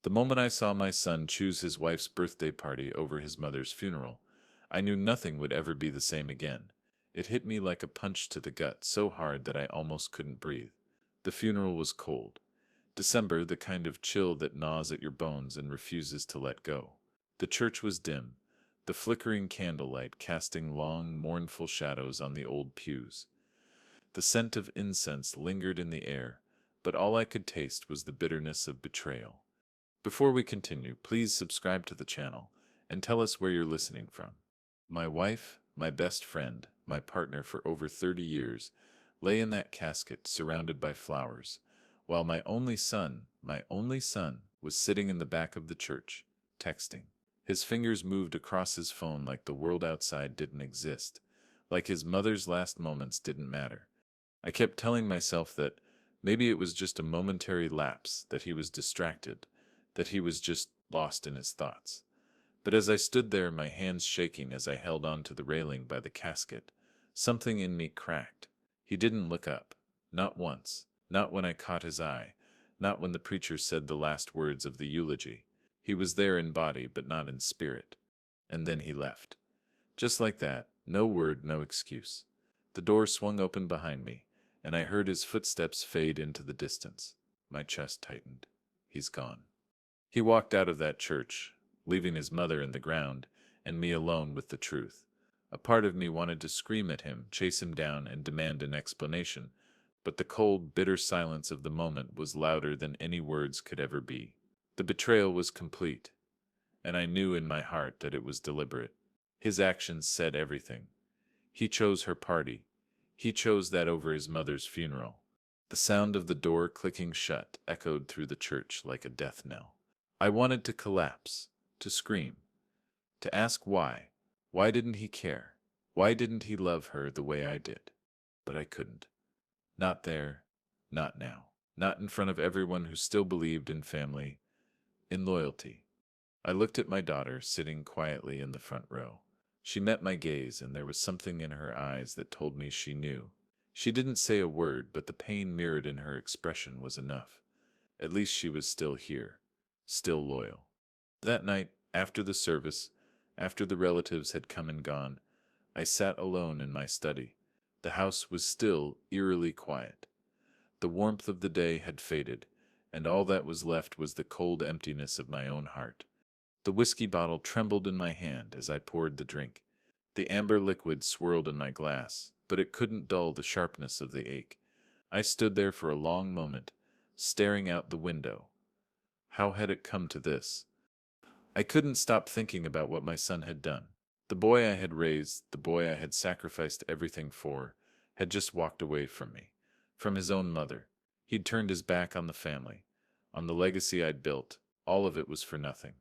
The moment I saw my son choose his wife's birthday party over his mother's funeral, I knew nothing would ever be the same again. It hit me like a punch to the gut, so hard that I almost couldn't breathe. The funeral was cold. December, the kind of chill that gnaws at your bones and refuses to let go. The church was dim, the flickering candlelight casting long, mournful shadows on the old pews. The scent of incense lingered in the air, but all I could taste was the bitterness of betrayal. Before we continue, please subscribe to the channel and tell us where you're listening from. My wife, my best friend, my partner for over 30 years, lay in that casket surrounded by flowers, while my only son, was sitting in the back of the church, texting. His fingers moved across his phone like the world outside didn't exist, like his mother's last moments didn't matter. I kept telling myself that maybe it was just a momentary lapse, that he was distracted, that he was just lost in his thoughts. But as I stood there, my hands shaking as I held on to the railing by the casket, something in me cracked. He didn't look up. Not once. Not when I caught his eye. Not when the preacher said the last words of the eulogy. He was there in body, but not in spirit. And then he left. Just like that, no word, no excuse. The door swung open behind me, and I heard his footsteps fade into the distance. My chest tightened. He's gone. He walked out of that church, leaving his mother in the ground, and me alone with the truth. A part of me wanted to scream at him, chase him down, and demand an explanation, but the cold, bitter silence of the moment was louder than any words could ever be. The betrayal was complete, and I knew in my heart that it was deliberate. His actions said everything. He chose her party. He chose that over his mother's funeral. The sound of the door clicking shut echoed through the church like a death knell. I wanted to collapse, to scream, to ask why. Why didn't he care? Why didn't he love her the way I did? But I couldn't. Not there, not now, not in front of everyone who still believed in family, in loyalty. I looked at my daughter sitting quietly in the front row. She met my gaze, and there was something in her eyes that told me she knew. She didn't say a word, but the pain mirrored in her expression was enough. At least she was still here, still loyal. That night, after the service, after the relatives had come and gone, I sat alone in my study. The house was still eerily quiet. The warmth of the day had faded, and all that was left was the cold emptiness of my own heart. The whiskey bottle trembled in my hand as I poured the drink. The amber liquid swirled in my glass, but it couldn't dull the sharpness of the ache. I stood there for a long moment, staring out the window. How had it come to this? I couldn't stop thinking about what my son had done. The boy I had raised, the boy I had sacrificed everything for, had just walked away from me, from his own mother. He'd turned his back on the family, on the legacy I'd built. All of it was for nothing.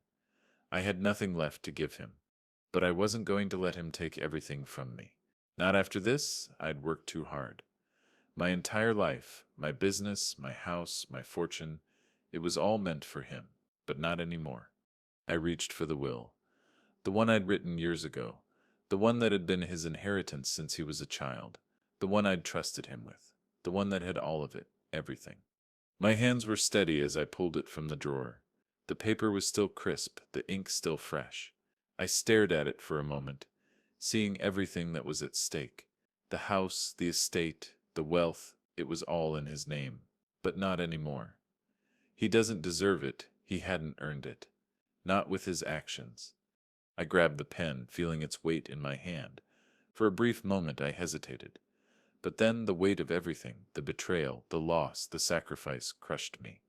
I had nothing left to give him. But I wasn't going to let him take everything from me. Not after this. I'd worked too hard. My entire life, my business, my house, my fortune, it was all meant for him, but not anymore. I reached for the will, the one I'd written years ago, the one that had been his inheritance since he was a child, the one I'd trusted him with, the one that had all of it, everything. My hands were steady as I pulled it from the drawer. The paper was still crisp, the ink still fresh. I stared at it for a moment, seeing everything that was at stake. The house, the estate, the wealth, it was all in his name. But not anymore. He doesn't deserve it. He hadn't earned it. Not with his actions. I grabbed the pen, feeling its weight in my hand. For a brief moment I hesitated. But then the weight of everything, the betrayal, the loss, the sacrifice, crushed me.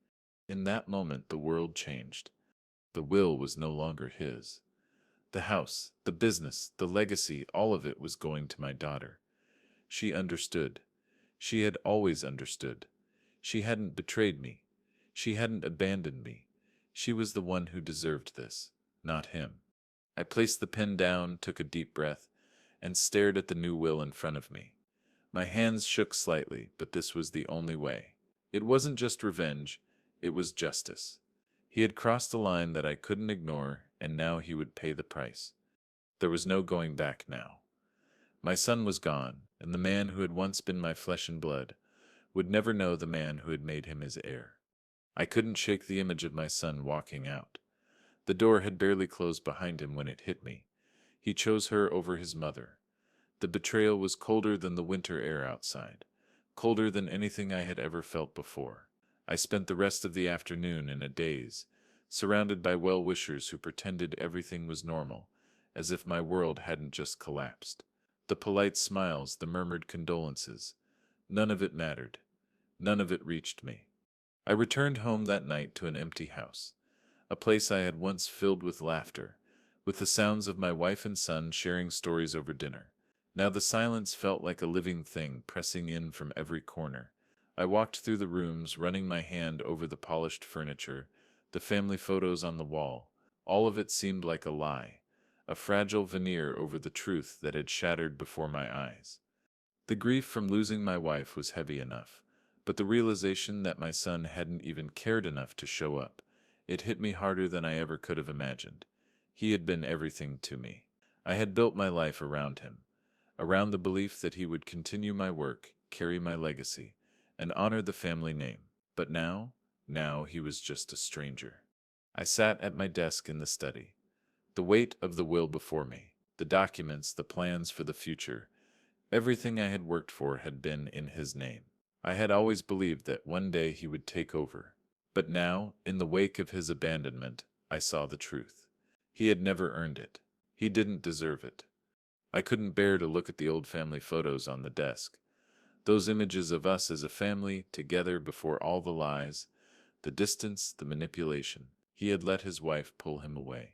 In that moment the world changed. The will was no longer his. The house, the business, the legacy, all of it was going to my daughter. She understood. She had always understood. She hadn't betrayed me. She hadn't abandoned me. She was the one who deserved this, not him. I placed the pen down, took a deep breath, and stared at the new will in front of me. My hands shook slightly, but this was the only way. It wasn't just revenge, it was justice. He had crossed a line that I couldn't ignore, and now he would pay the price. There was no going back now. My son was gone, and the man who had once been my flesh and blood would never know the man who had made him his heir. I couldn't shake the image of my son walking out. The door had barely closed behind him when it hit me. He chose her over his mother. The betrayal was colder than the winter air outside, colder than anything I had ever felt before. I spent the rest of the afternoon in a daze, surrounded by well-wishers who pretended everything was normal, as if my world hadn't just collapsed. The polite smiles, the murmured condolences, none of it mattered. None of it reached me. I returned home that night to an empty house, a place I had once filled with laughter, with the sounds of my wife and son sharing stories over dinner. Now the silence felt like a living thing pressing in from every corner. I walked through the rooms, running my hand over the polished furniture, the family photos on the wall. All of it seemed like a lie, a fragile veneer over the truth that had shattered before my eyes. The grief from losing my wife was heavy enough, but the realization that my son hadn't even cared enough to show up, it hit me harder than I ever could have imagined. He had been everything to me. I had built my life around him, around the belief that he would continue my work, carry my legacy, and honor the family name. But now he was just a stranger. I sat at my desk in the study, the weight of the will before me, the documents, the plans for the future. Everything I had worked for had been in his name. I had always believed that one day he would take over. But now, in the wake of his abandonment, I saw the truth. He had never earned it. He didn't deserve it. I couldn't bear to look at the old family photos on the desk. Those images of us as a family, together before all the lies, the distance, the manipulation. He had let his wife pull him away,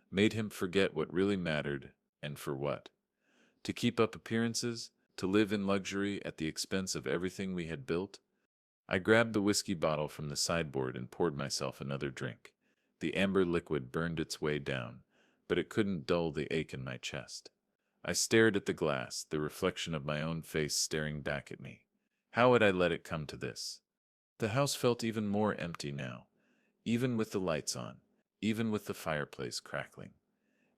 made him forget what really mattered, and for what? To keep up appearances, to live in luxury at the expense of everything we had built. I grabbed the whiskey bottle from the sideboard and poured myself another drink. The amber liquid burned its way down, but it couldn't dull the ache in my chest. I stared at the glass, the reflection of my own face staring back at me. How had I let it come to this? The house felt even more empty now, even with the lights on, even with the fireplace crackling.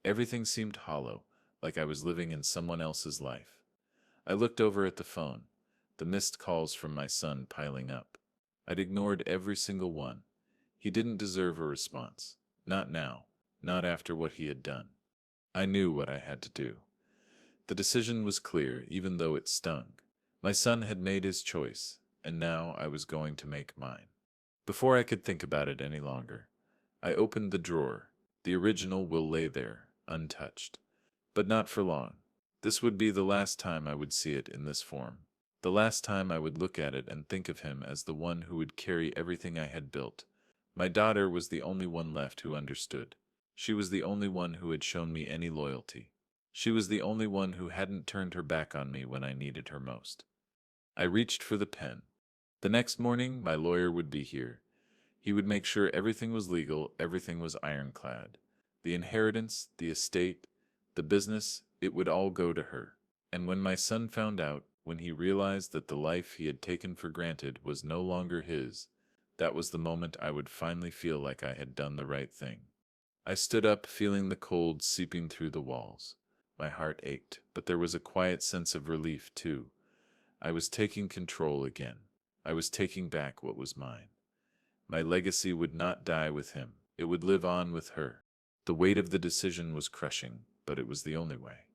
Everything seemed hollow, like I was living in someone else's life. I looked over at the phone, the missed calls from my son piling up. I'd ignored every single one. He didn't deserve a response. Not now, not after what he had done. I knew what I had to do. The decision was clear, even though it stung. My son had made his choice, and now I was going to make mine. Before I could think about it any longer, I opened the drawer. The original will lay there, untouched. But not for long. This would be the last time I would see it in this form. The last time I would look at it and think of him as the one who would carry everything I had built. My daughter was the only one left who understood. She was the only one who had shown me any loyalty. She was the only one who hadn't turned her back on me when I needed her most. I reached for the pen. The next morning, my lawyer would be here. He would make sure everything was legal, everything was ironclad. The inheritance, the estate, the business, it would all go to her. And when my son found out, when he realized that the life he had taken for granted was no longer his, that was the moment I would finally feel like I had done the right thing. I stood up, feeling the cold seeping through the walls. My heart ached, but there was a quiet sense of relief, too. I was taking control again. I was taking back what was mine. My legacy would not die with him. It would live on with her. The weight of the decision was crushing, but it was the only way.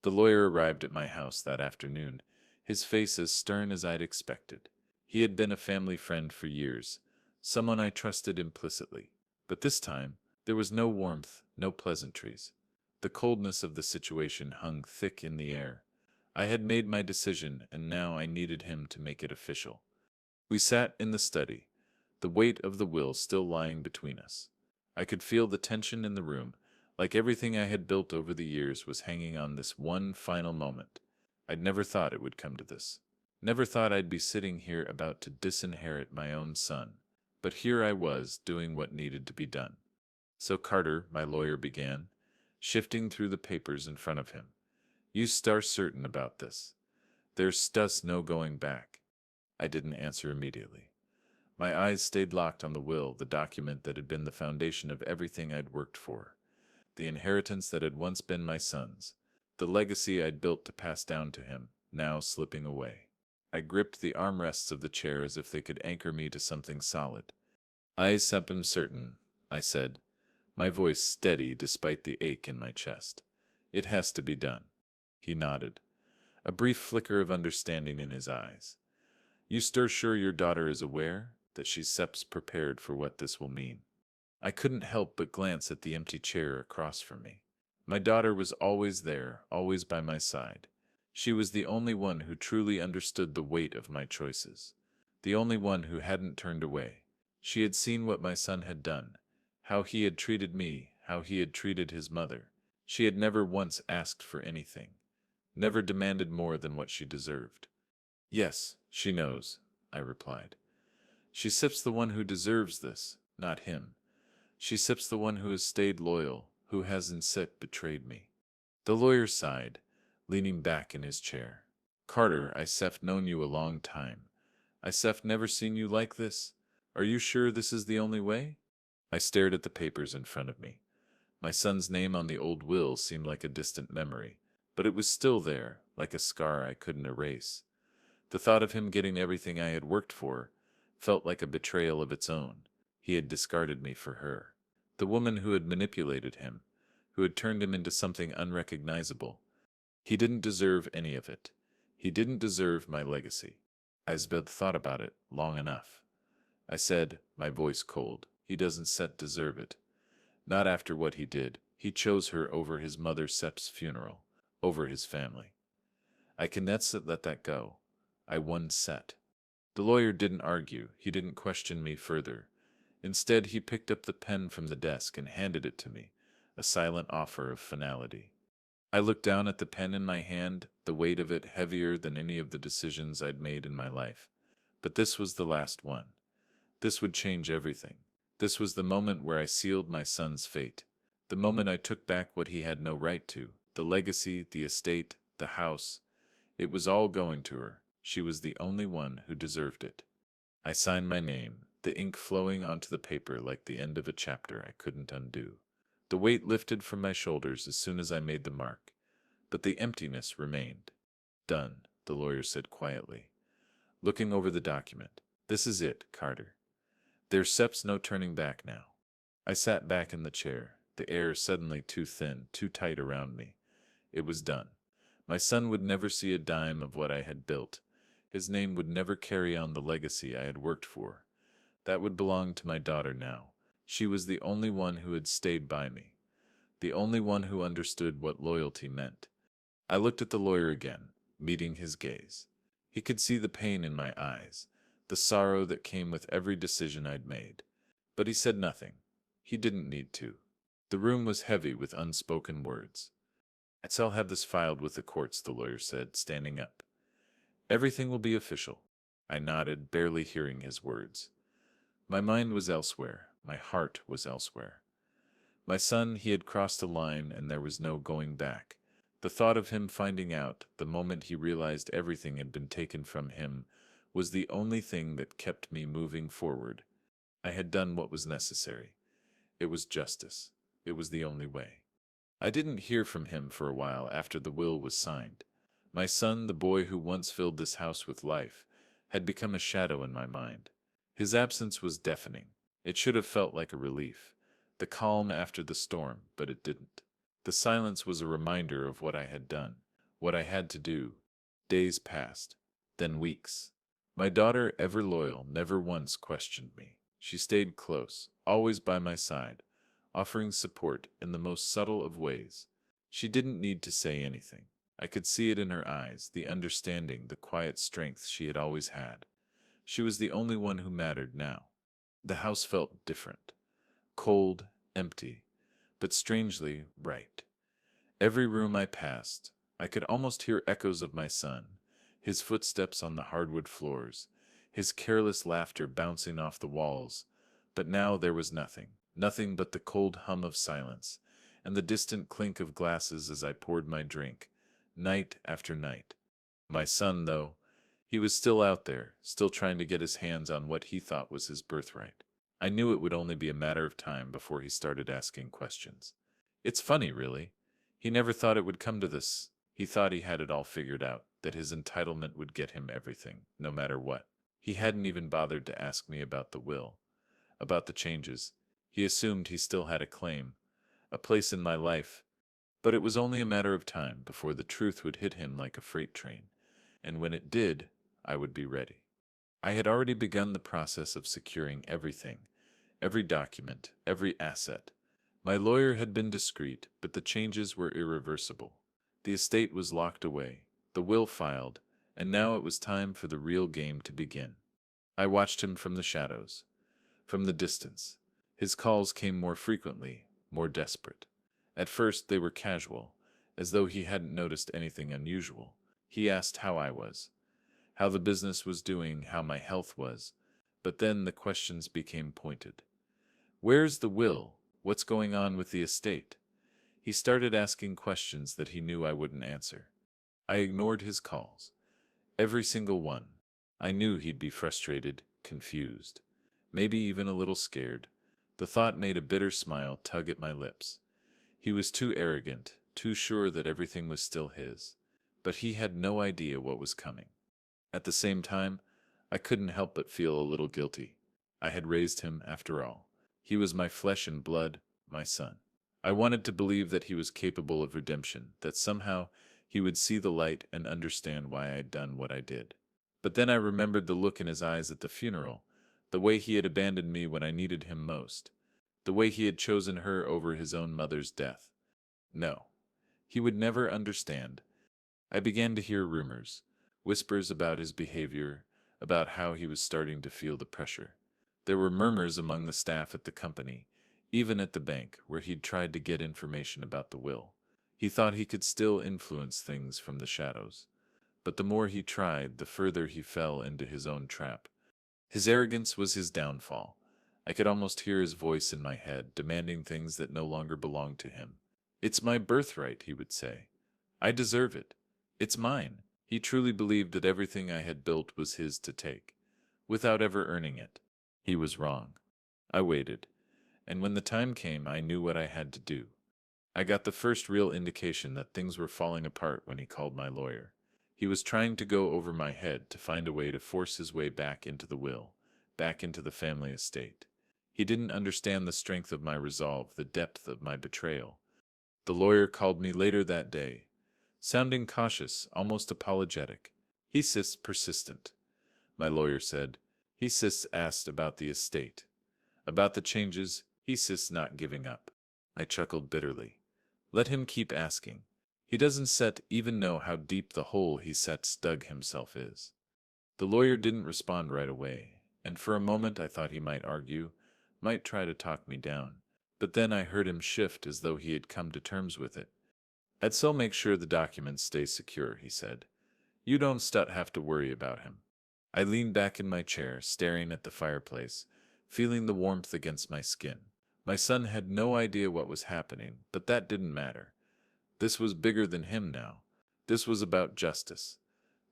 The lawyer arrived at my house that afternoon, his face as stern as I'd expected. He had been a family friend for years, someone I trusted implicitly. But this time, there was no warmth, no pleasantries. The coldness of the situation hung thick in the air. I had made my decision, and now I needed him to make it official. We sat in the study, the weight of the will still lying between us. I could feel the tension in the room, like everything I had built over the years was hanging on this one final moment. I'd never thought it would come to this. Never thought I'd be sitting here about to disinherit my own son. But here I was, doing what needed to be done. So Carter, my lawyer, began, shifting through the papers in front of him. You are certain about this? There's just no going back. I didn't answer immediately. My eyes stayed locked on the will, the document that had been the foundation of everything I'd worked for, the inheritance that had once been my son's, the legacy I'd built to pass down to him, now slipping away. I gripped the armrests of the chair as if they could anchor me to something solid. I am certain, I said, my voice steady despite the ache in my chest. It has to be done. He nodded, a brief flicker of understanding in his eyes. You stir sure your daughter is aware that she seps prepared for what this will mean. I couldn't help but glance at the empty chair across from me. My daughter was always there, always by my side. She was the only one who truly understood the weight of my choices, the only one who hadn't turned away. She had seen what my son had done, how he had treated me, how he had treated his mother. She had never once asked for anything, never demanded more than what she deserved. Yes, she knows, I replied. She sips the one who deserves this, not him. She sips the one who has stayed loyal, who hasn't set betrayed me. The lawyer sighed, leaning back in his chair. Carter, I've known you a long time. I've never seen you like this. Are you sure this is the only way? I stared at the papers in front of me. My son's name on the old will seemed like a distant memory, but it was still there, like a scar I couldn't erase. The thought of him getting everything I had worked for felt like a betrayal of its own. He had discarded me for her. The woman who had manipulated him, who had turned him into something unrecognizable. He didn't deserve any of it. He didn't deserve my legacy. Isbeth thought about it long enough. I said, my voice cold, he doesn't set deserve it. Not after what he did. He chose her over his mother Sep's funeral, over his family. I can let that go. I won Set. The lawyer didn't argue. He didn't question me further. Instead, he picked up the pen from the desk and handed it to me, a silent offer of finality. I looked down at the pen in my hand, the weight of it heavier than any of the decisions I'd made in my life. But this was the last one. This would change everything. This was the moment where I sealed my son's fate. The moment I took back what he had no right to, the legacy, the estate, the house. It was all going to her. She was the only one who deserved it. I signed my name, the ink flowing onto the paper like the end of a chapter I couldn't undo. The weight lifted from my shoulders as soon as I made the mark, but the emptiness remained. Done, the lawyer said quietly, looking over the document. This is it, Carter. There's no turning back now. I sat back in the chair, the air suddenly too thin, too tight around me. It was done. My son would never see a dime of what I had built. His name would never carry on the legacy I had worked for. That would belong to my daughter now. She was the only one who had stayed by me, the only one who understood what loyalty meant. I looked at the lawyer again, meeting his gaze. He could see the pain in my eyes, the sorrow that came with every decision I'd made. But he said nothing. He didn't need to. The room was heavy with unspoken words. I'll have this filed with the courts, the lawyer said, standing up. Everything will be official. I nodded, barely hearing his words. My mind was elsewhere. My heart was elsewhere. My son, he had crossed a line, and there was no going back. The thought of him finding out, the moment he realized everything had been taken from him, was the only thing that kept me moving forward. I had done what was necessary. It was justice. It was the only way. I didn't hear from him for a while after the will was signed. My son, the boy who once filled this house with life, had become a shadow in my mind. His absence was deafening. It should have felt like a relief, the calm after the storm, but it didn't. The silence was a reminder of what I had done, what I had to do. Days passed, then weeks. My daughter, ever loyal, never once questioned me. She stayed close, always by my side, offering support in the most subtle of ways. She didn't need to say anything. I could see it in her eyes, the understanding, the quiet strength she had always had. She was the only one who mattered now. The house felt different. Cold, empty, but strangely right. Every room I passed, I could almost hear echoes of my son, his footsteps on the hardwood floors, his careless laughter bouncing off the walls. But now there was nothing, nothing but the cold hum of silence, and the distant clink of glasses as I poured my drink, night after night. My son, though, he was still out there, still trying to get his hands on what he thought was his birthright. I knew it would only be a matter of time before he started asking questions. It's funny, really. He never thought it would come to this. He thought he had it all figured out, that his entitlement would get him everything, no matter what. He hadn't even bothered to ask me about the will. about the changes. He assumed he still had a claim, a place in my life, but it was only a matter of time before the truth would hit him like a freight train, and when it did, I would be ready. I had already begun the process of securing everything, every document, every asset. My lawyer had been discreet, but the changes were irreversible. The estate was locked away, the will filed, and now it was time for the real game to begin. I watched him from the shadows, from the distance. His calls came more frequently, more desperate. At first they were casual, as though he hadn't noticed anything unusual. He asked how I was, how the business was doing, how my health was. But then the questions became pointed. Where's the will? What's going on with the estate? He started asking questions that he knew I wouldn't answer. I ignored his calls, every single one. I knew he'd be frustrated, confused, maybe even a little scared. The thought made a bitter smile tug at my lips. He was too arrogant, too sure that everything was still his. But he had no idea what was coming. At the same time, I couldn't help but feel a little guilty. I had raised him, after all. He was my flesh and blood, my son. I wanted to believe that he was capable of redemption, that somehow he would see the light and understand why I had done what I did. But then I remembered the look in his eyes at the funeral, the way he had abandoned me when I needed him most, the way he had chosen her over his own mother's death. No, he would never understand. I began to hear rumors, whispers about his behavior, about how he was starting to feel the pressure. There were murmurs among the staff at the company, even at the bank, where he'd tried to get information about the will. He thought he could still influence things from the shadows. But the more he tried, the further he fell into his own trap. His arrogance was his downfall. I could almost hear his voice in my head, demanding things that no longer belonged to him. "It's my birthright," he would say. "I deserve it. It's mine." He truly believed that everything I had built was his to take, without ever earning it. He was wrong. I waited, and when the time came, I knew what I had to do. I got the first real indication that things were falling apart when he called my lawyer. He was trying to go over my head to find a way to force his way back into the will, back into the family estate. He didn't understand the strength of my resolve, the depth of my betrayal. The lawyer called me later that day, sounding cautious, almost apologetic. He's persistent, my lawyer said. He's asked about the estate, about the changes. He's not giving up. I chuckled bitterly. Let him keep asking. He doesn't even know how deep the hole he's dug himself is. The lawyer didn't respond right away, and for a moment I thought he might argue, might try to talk me down. But then I heard him shift as though he had come to terms with it. "I'd still make sure the documents stay secure," he said. "You don't have to worry about him." I leaned back in my chair, staring at the fireplace, feeling the warmth against my skin. My son had no idea what was happening, but that didn't matter. This was bigger than him now. This was about justice.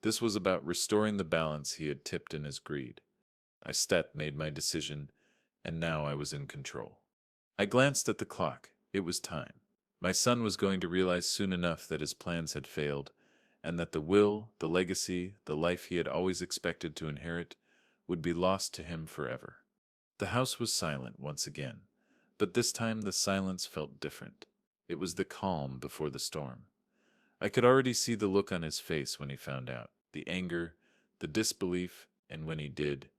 This was about restoring the balance he had tipped in his greed. Made my decision, and now I was in control. I glanced at the clock. It was time. My son was going to realize soon enough that his plans had failed, and that the will, the legacy, the life he had always expected to inherit, would be lost to him forever. The house was silent once again, but this time the silence felt different. It was the calm before the storm. I could already see the look on his face when he found out, the anger, the disbelief, and when he did,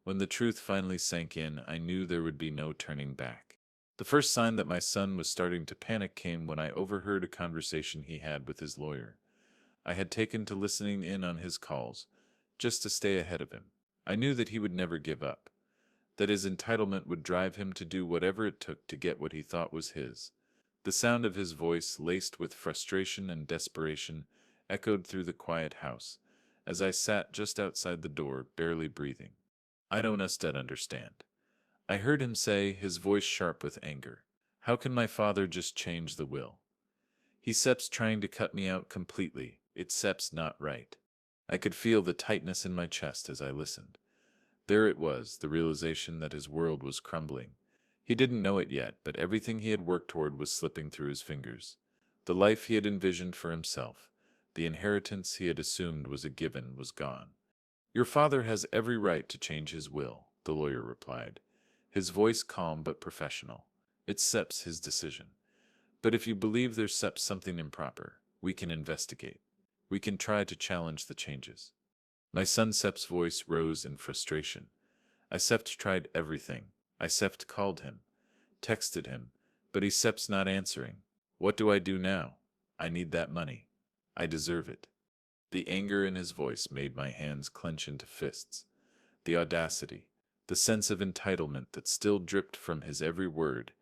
when the truth finally sank in, I knew there would be no turning back. The first sign that my son was starting to panic came when I overheard a conversation he had with his lawyer. I had taken to listening in on his calls, just to stay ahead of him. I knew that he would never give up, that his entitlement would drive him to do whatever it took to get what he thought was his. The sound of his voice, laced with frustration and desperation, echoed through the quiet house, as I sat just outside the door, barely breathing. "I don't understand," I heard him say, his voice sharp with anger. "How can my father just change the will? He's trying to cut me out completely. It's not right." I could feel the tightness in my chest as I listened. There it was, the realization that his world was crumbling. He didn't know it yet, but everything he had worked toward was slipping through his fingers. The life he had envisioned for himself, the inheritance he had assumed was a given, was gone. "Your father has every right to change his will," the lawyer replied, his voice calm but professional. "It's Sep's his decision. But if you believe there's something improper, we can investigate. We can try to challenge the changes." My son Sep's voice rose in frustration. "I Sept tried everything. I Sept called him, texted him, but he Sep's not answering. What do I do now? I need that money. I deserve it." The anger in his voice made my hands clench into fists. The audacity, the sense of entitlement that still dripped from his every word.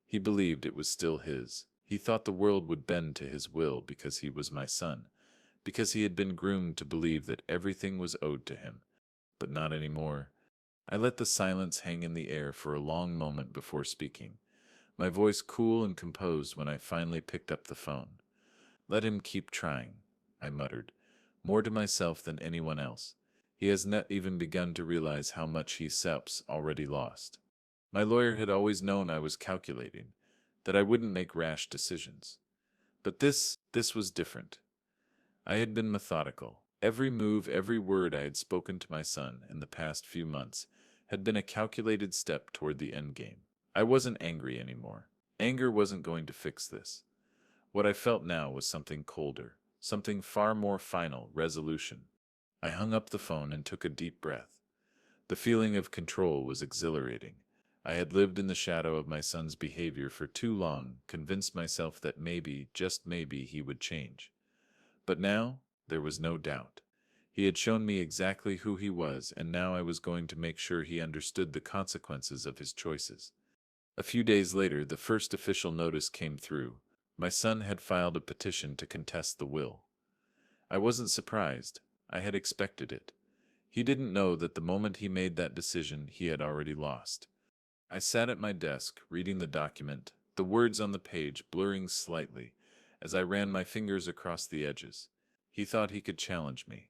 He believed it was still his. He thought the world would bend to his will because he was my son, because he had been groomed to believe that everything was owed to him. But not anymore. I let the silence hang in the air for a long moment before speaking, my voice cool and composed when I finally picked up the phone. "Let him keep trying," I muttered, more to myself than anyone else. "He has not even begun to realize how much he Seps already lost." My lawyer had always known I was calculating, that I wouldn't make rash decisions. But this was different. I had been methodical. Every move, every word I had spoken to my son in the past few months had been a calculated step toward the end game. I wasn't angry anymore. Anger wasn't going to fix this. What I felt now was something colder, something far more final, resolution. I hung up the phone and took a deep breath. The feeling of control was exhilarating. I had lived in the shadow of my son's behavior for too long, convinced myself that maybe, just maybe, he would change. But now, there was no doubt. He had shown me exactly who he was, and now I was going to make sure he understood the consequences of his choices. A few days later, the first official notice came through. My son had filed a petition to contest the will. I wasn't surprised. I had expected it. He didn't know that the moment he made that decision, he had already lost. I sat at my desk, reading the document, the words on the page blurring slightly as I ran my fingers across the edges. He thought he could challenge me,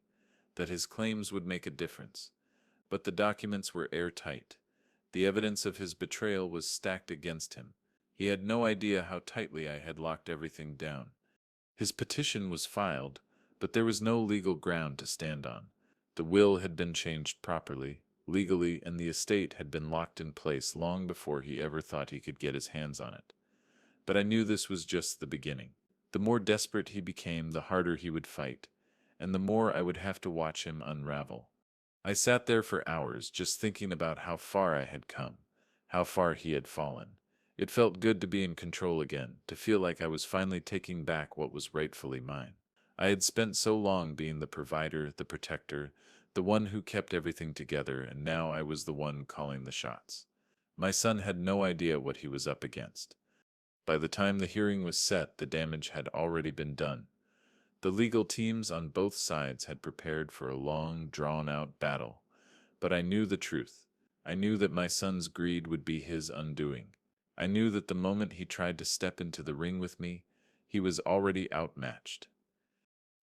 that his claims would make a difference. But the documents were airtight. The evidence of his betrayal was stacked against him. He had no idea how tightly I had locked everything down. His petition was filed, but there was no legal ground to stand on. The will had been changed properly, legally, and the estate had been locked in place long before he ever thought he could get his hands on it. But I knew this was just the beginning. The more desperate he became, the harder he would fight, and the more I would have to watch him unravel. I sat there for hours just thinking about how far I had come, how far he had fallen. It felt good to be in control again, to feel like I was finally taking back what was rightfully mine. I had spent so long being the provider, the protector, the one who kept everything together, and now I was the one calling the shots. My son had no idea what he was up against. By the time the hearing was set, the damage had already been done. The legal teams on both sides had prepared for a long, drawn-out battle. But I knew the truth. I knew that my son's greed would be his undoing. I knew that the moment he tried to step into the ring with me, he was already outmatched.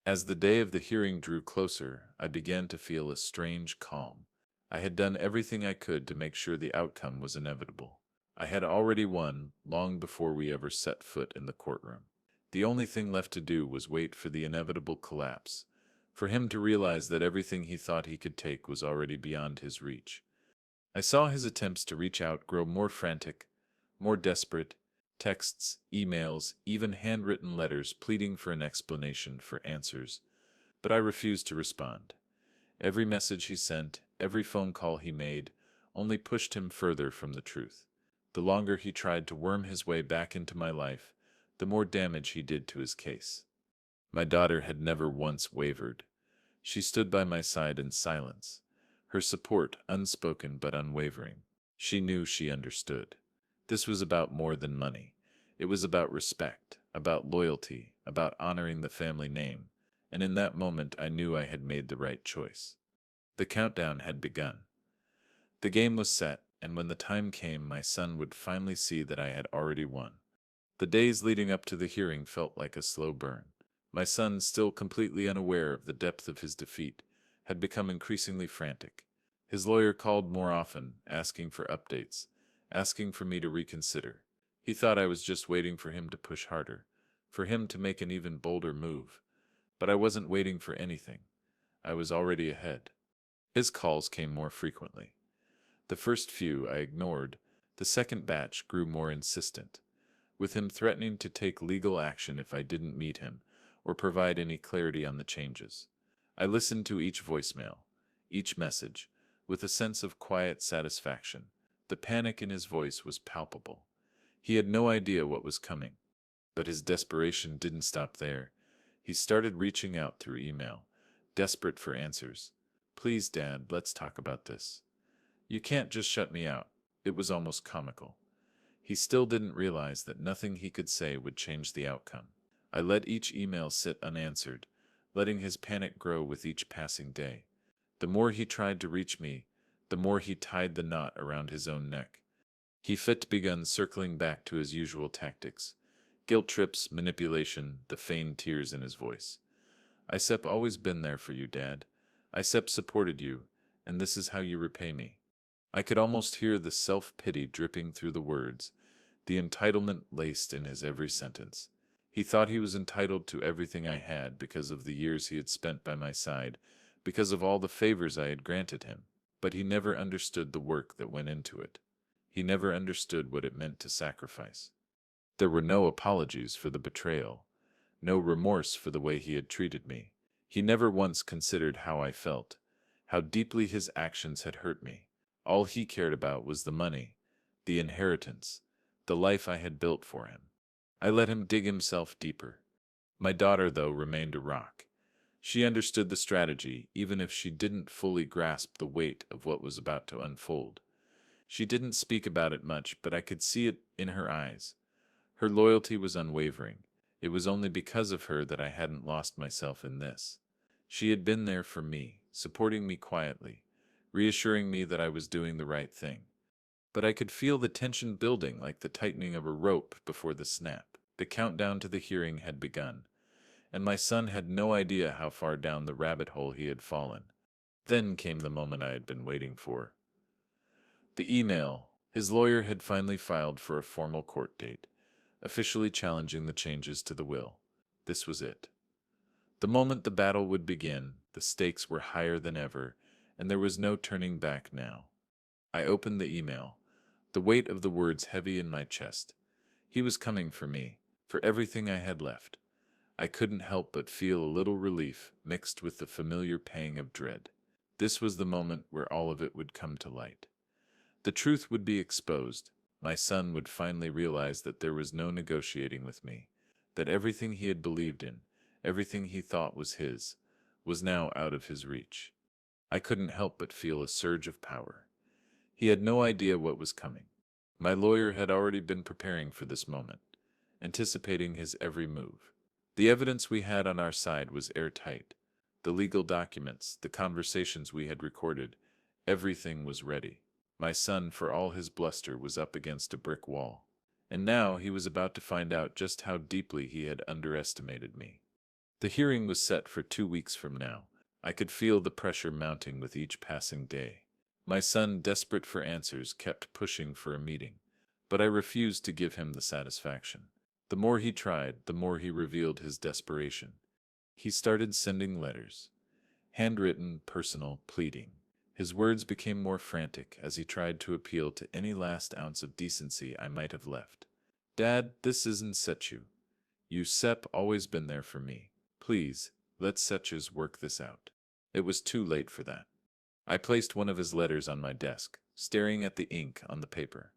As the day of the hearing drew closer, I began to feel a strange calm. I had done everything I could to make sure the outcome was inevitable. I had already won long before we ever set foot in the courtroom. The only thing left to do was wait for the inevitable collapse, for him to realize that everything he thought he could take was already beyond his reach. I saw his attempts to reach out grow more frantic, more desperate, texts, emails, even handwritten letters pleading for an explanation, for answers. But I refused to respond. Every message he sent, every phone call he made, only pushed him further from the truth. The longer he tried to worm his way back into my life, the more damage he did to his case. My daughter had never once wavered. She stood by my side in silence, her support unspoken but unwavering. She knew she understood. This was about more than money. It was about respect, about loyalty, about honoring the family name, and in that moment I knew I had made the right choice. The countdown had begun. The game was set, and when the time came, my son would finally see that I had already won. The days leading up to the hearing felt like a slow burn. My son, still completely unaware of the depth of his defeat, had become increasingly frantic. His lawyer called more often, asking for updates, asking for me to reconsider. He thought I was just waiting for him to push harder, for him to make an even bolder move. But I wasn't waiting for anything. I was already ahead. His calls came more frequently. The first few I ignored, The second batch grew more insistent, with him threatening to take legal action if I didn't meet him or provide any clarity on the changes. I listened to each voicemail, each message, with a sense of quiet satisfaction. The panic in his voice was palpable. He had no idea what was coming, but his desperation didn't stop there. He started reaching out through email, desperate for answers. Please, Dad, let's talk about this. You can't just shut me out. It was almost comical. He still didn't realize that nothing he could say would change the outcome. I let each email sit unanswered, letting his panic grow with each passing day. The more he tried to reach me, the more he tied the knot around his own neck. He fit begun circling back to his usual tactics: guilt trips, manipulation, the feigned tears in his voice. "ISEP always been there for you, Dad. ISEP supported you, and this is how you repay me." I could almost hear the self-pity dripping through the words, the entitlement laced in his every sentence. He thought he was entitled to everything I had because of the years he had spent by my side, because of all the favors I had granted him. But he never understood the work that went into it. He never understood what it meant to sacrifice. There were no apologies for the betrayal, no remorse for the way he had treated me. He never once considered how I felt, how deeply his actions had hurt me. All he cared about was the money, the inheritance, the life I had built for him. I let him dig himself deeper. My daughter, though, remained a rock. She understood the strategy, even if she didn't fully grasp the weight of what was about to unfold. She didn't speak about it much, but I could see it in her eyes. Her loyalty was unwavering. It was only because of her that I hadn't lost myself in this. She had been there for me, supporting me quietly, reassuring me that I was doing the right thing. But I could feel the tension building like the tightening of a rope before the snap. The countdown to the hearing had begun, and my son had no idea how far down the rabbit hole he had fallen. Then came the moment I had been waiting for. The email. His lawyer had finally filed for a formal court date, officially challenging the changes to the will. This was it. The moment the battle would begin, the stakes were higher than ever, and there was no turning back now. I opened the email, the weight of the words heavy in my chest. He was coming for me, for everything I had left. I couldn't help but feel a little relief mixed with the familiar pang of dread. This was the moment where all of it would come to light. The truth would be exposed. My son would finally realize that there was no negotiating with me, that everything he had believed in, everything he thought was his, was now out of his reach. I couldn't help but feel a surge of power. He had no idea what was coming. My lawyer had already been preparing for this moment, anticipating his every move. The evidence we had on our side was airtight. The legal documents, the conversations we had recorded, everything was ready. My son, for all his bluster, was up against a brick wall. And now he was about to find out just how deeply he had underestimated me. The hearing was set for 2 weeks from now. I could feel the pressure mounting with each passing day. My son, desperate for answers, kept pushing for a meeting, but I refused to give him the satisfaction. The more he tried, the more he revealed his desperation. He started sending letters, handwritten, personal, pleading. His words became more frantic as he tried to appeal to any last ounce of decency I might have left. "Dad, this isn't Sechu. You Sep always been there for me. Please, let Setchus work this out." It was too late for that. I placed one of his letters on my desk, staring at the ink on the paper.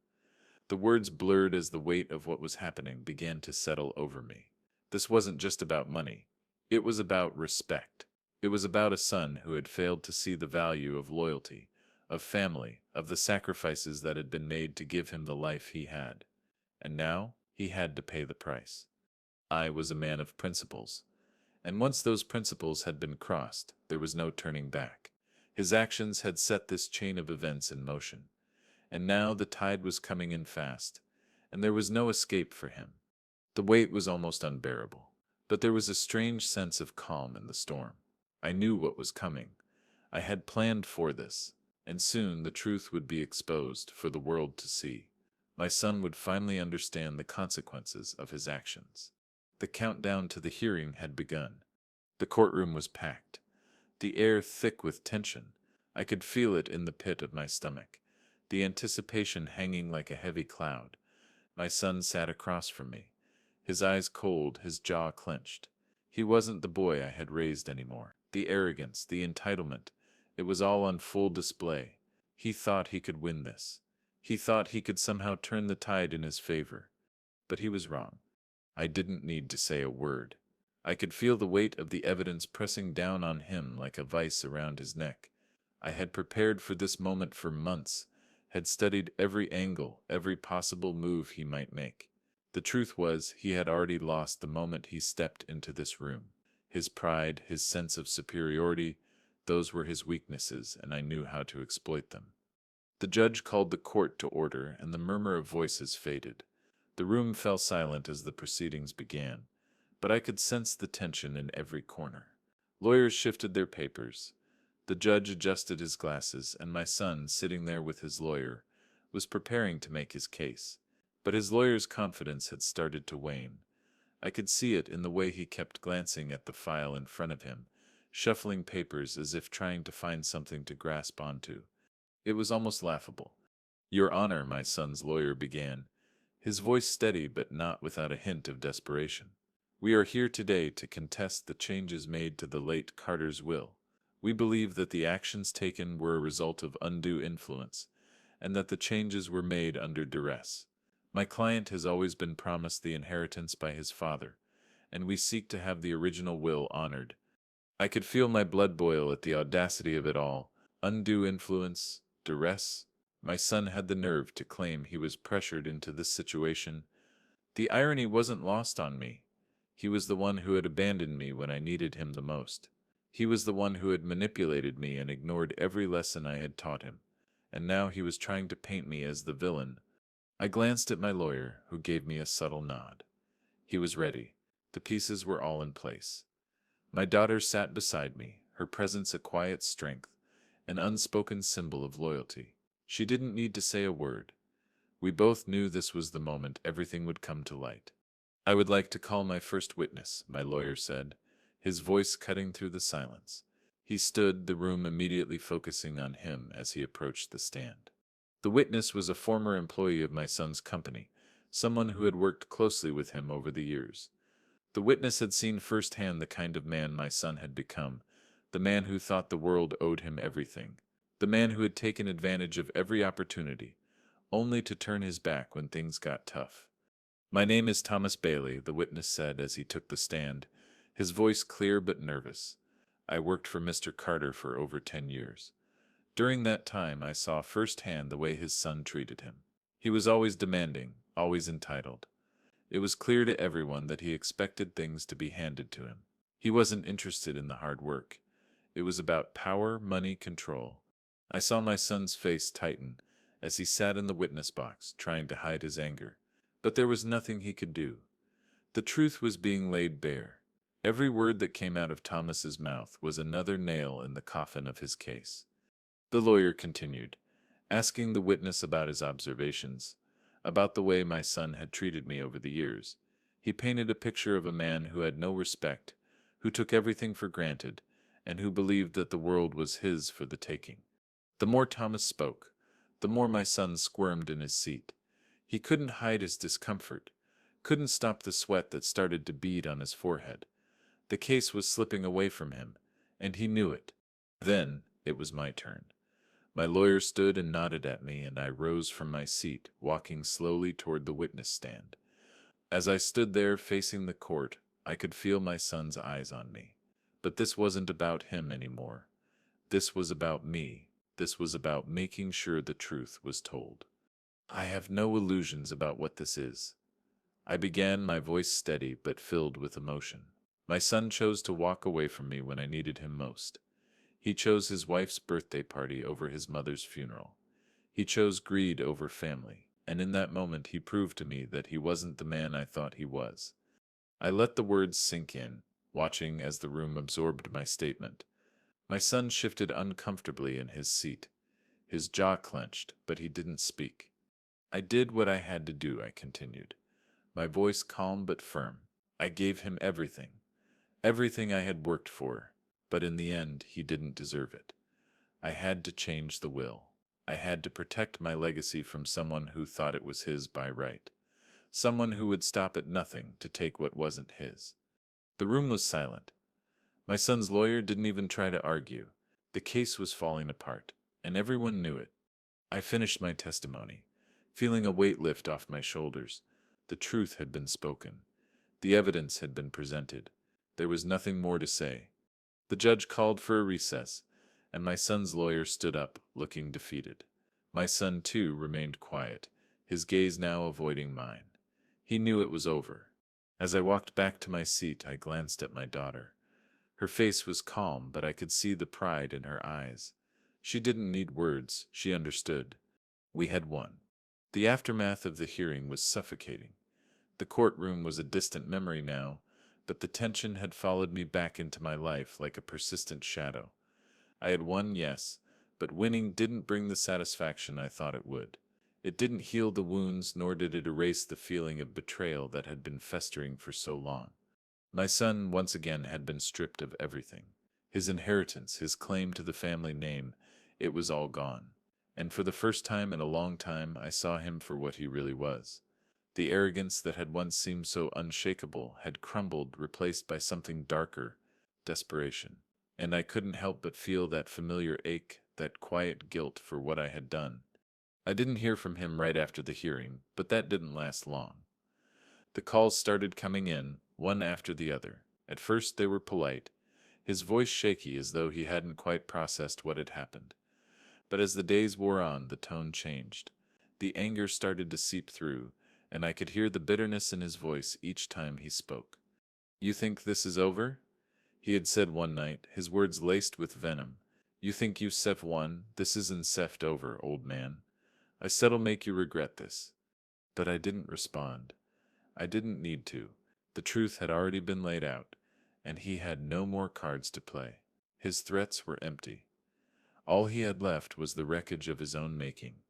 The words blurred as the weight of what was happening began to settle over me. This wasn't just about money. It was about respect. It was about a son who had failed to see the value of loyalty, of family, of the sacrifices that had been made to give him the life he had. And now he had to pay the price. I was a man of principles, and once those principles had been crossed, there was no turning back. His actions had set this chain of events in motion, and now the tide was coming in fast, and there was no escape for him. The weight was almost unbearable, but there was a strange sense of calm in the storm. I knew what was coming. I had planned for this, and soon the truth would be exposed for the world to see. My son would finally understand the consequences of his actions. The countdown to the hearing had begun. The courtroom was packed, the air thick with tension. I could feel it in the pit of my stomach. the anticipation hanging like a heavy cloud. My son sat across from me, his eyes cold, his jaw clenched. He wasn't the boy I had raised anymore. The arrogance, the entitlement, it was all on full display. He thought he could win this. He thought he could somehow turn the tide in his favor. But he was wrong. I didn't need to say a word. I could feel the weight of the evidence pressing down on him like a vice around his neck. I had prepared for this moment for months, had studied every angle, every possible move he might make. The truth was, he had already lost the moment he stepped into this room. His pride, his sense of superiority, those were his weaknesses, and I knew how to exploit them. The judge called the court to order, and the murmur of voices faded. The room fell silent as the proceedings began, but I could sense the tension in every corner. Lawyers shifted their papers. The judge adjusted his glasses, and my son, sitting there with his lawyer, was preparing to make his case. But his lawyer's confidence had started to wane. I could see it in the way he kept glancing at the file in front of him, shuffling papers as if trying to find something to grasp onto. It was almost laughable. "Your Honor," my son's lawyer began, his voice steady but not without a hint of desperation. "We are here today to contest the changes made to the late Carter's will. We believe that the actions taken were a result of undue influence, and that the changes were made under duress. My client has always been promised the inheritance by his father, and we seek to have the original will honored." I could feel my blood boil at the audacity of it all. Undue influence, duress. My son had the nerve to claim he was pressured into this situation. The irony wasn't lost on me. He was the one who had abandoned me when I needed him the most. He was the one who had manipulated me and ignored every lesson I had taught him. And now he was trying to paint me as the villain. I glanced at my lawyer, who gave me a subtle nod. He was ready. The pieces were all in place. My daughter sat beside me, her presence a quiet strength, an unspoken symbol of loyalty. She didn't need to say a word. We both knew this was the moment everything would come to light. "I would like to call my first witness," my lawyer said, his voice cutting through the silence. He stood, the room immediately focusing on him as he approached the stand. The witness was a former employee of my son's company, someone who had worked closely with him over the years. The witness had seen firsthand the kind of man my son had become, the man who thought the world owed him everything, the man who had taken advantage of every opportunity, only to turn his back when things got tough. "My name is Thomas Bailey," the witness said as he took the stand, his voice clear but nervous. "I worked for Mr. Carter for over 10 years. During that time, I saw firsthand the way his son treated him. He was always demanding, always entitled. It was clear to everyone that he expected things to be handed to him. He wasn't interested in the hard work. It was about power, money, control. I saw my son's face tighten as he sat in the witness box, trying to hide his anger. But there was nothing he could do. The truth was being laid bare. Every word that came out of Thomas's mouth was another nail in the coffin of his case. The lawyer continued, asking the witness about his observations, about the way my son had treated me over the years. He painted a picture of a man who had no respect, who took everything for granted, and who believed that the world was his for the taking. The more Thomas spoke, the more my son squirmed in his seat. He couldn't hide his discomfort, couldn't stop the sweat that started to bead on his forehead. The case was slipping away from him, and he knew it. Then it was my turn. My lawyer stood and nodded at me, and I rose from my seat, walking slowly toward the witness stand. As I stood there facing the court, I could feel my son's eyes on me. But this wasn't about him anymore. This was about me. This was about making sure the truth was told. "I have no illusions about what this is," I began, my voice steady but filled with emotion. "My son chose to walk away from me when I needed him most. He chose his wife's birthday party over his mother's funeral. He chose greed over family, and in that moment he proved to me that he wasn't the man I thought he was." I let the words sink in, watching as the room absorbed my statement. My son shifted uncomfortably in his seat. His jaw clenched, but he didn't speak. "I did what I had to do," I continued, my voice calm but firm. "I gave him everything, everything I had worked for, but in the end he didn't deserve it. I had to change the will. I had to protect my legacy from someone who thought it was his by right. Someone who would stop at nothing to take what wasn't his. The room was silent. My son's lawyer didn't even try to argue. The case was falling apart, and everyone knew it. I finished my testimony, feeling a weight lift off my shoulders. The truth had been spoken. The evidence had been presented. There was nothing more to say. The judge called for a recess, and my son's lawyer stood up, looking defeated. My son, too, remained quiet, his gaze now avoiding mine. He knew it was over. As I walked back to my seat, I glanced at my daughter. Her face was calm, but I could see the pride in her eyes. She didn't need words, she understood. We had won. The aftermath of the hearing was suffocating. The courtroom was a distant memory now, but the tension had followed me back into my life like a persistent shadow. I had won, yes, but winning didn't bring the satisfaction I thought it would. It didn't heal the wounds, nor did it erase the feeling of betrayal that had been festering for so long. My son once again had been stripped of everything. His inheritance, his claim to the family name, it was all gone. And for the first time in a long time, I saw him for what he really was. The arrogance that had once seemed so unshakable had crumbled, replaced by something darker, desperation. And I couldn't help but feel that familiar ache, that quiet guilt for what I had done. I didn't hear from him right after the hearing, but that didn't last long. The calls started coming in, one after the other. At first they were polite, his voice shaky as though he hadn't quite processed what had happened. But as the days wore on, the tone changed. The anger started to seep through, and I could hear the bitterness in his voice each time he spoke. "You think this is over?" he had said one night, his words laced with venom. "You think you've won? This isn't over, old man. I said'll make you regret this." But I didn't respond. I didn't need to. The truth had already been laid out, and he had no more cards to play. His threats were empty. All he had left was the wreckage of his own making.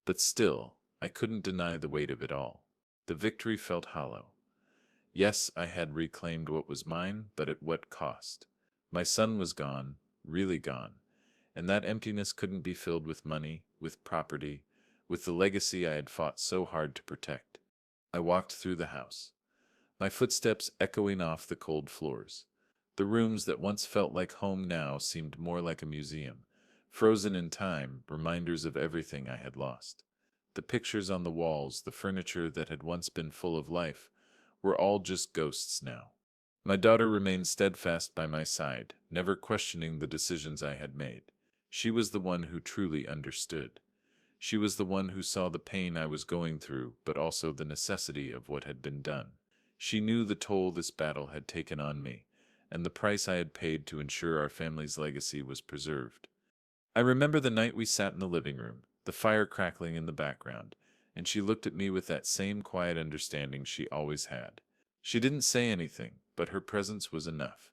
But still, I couldn't deny the weight of it all. The victory felt hollow. Yes, I had reclaimed what was mine, but at what cost? My son was gone, really gone, and that emptiness couldn't be filled with money, with property, with the legacy I had fought so hard to protect. I walked through the house, my footsteps echoing off the cold floors. The rooms that once felt like home now seemed more like a museum, frozen in time, reminders of everything I had lost. The pictures on the walls, the furniture that had once been full of life, were all just ghosts now. My daughter remained steadfast by my side, never questioning the decisions I had made. She was the one who truly understood. She was the one who saw the pain I was going through, but also the necessity of what had been done. She knew the toll this battle had taken on me, and the price I had paid to ensure our family's legacy was preserved. I remember the night we sat in the living room, the fire crackling in the background, and she looked at me with that same quiet understanding she always had. She didn't say anything, but her presence was enough.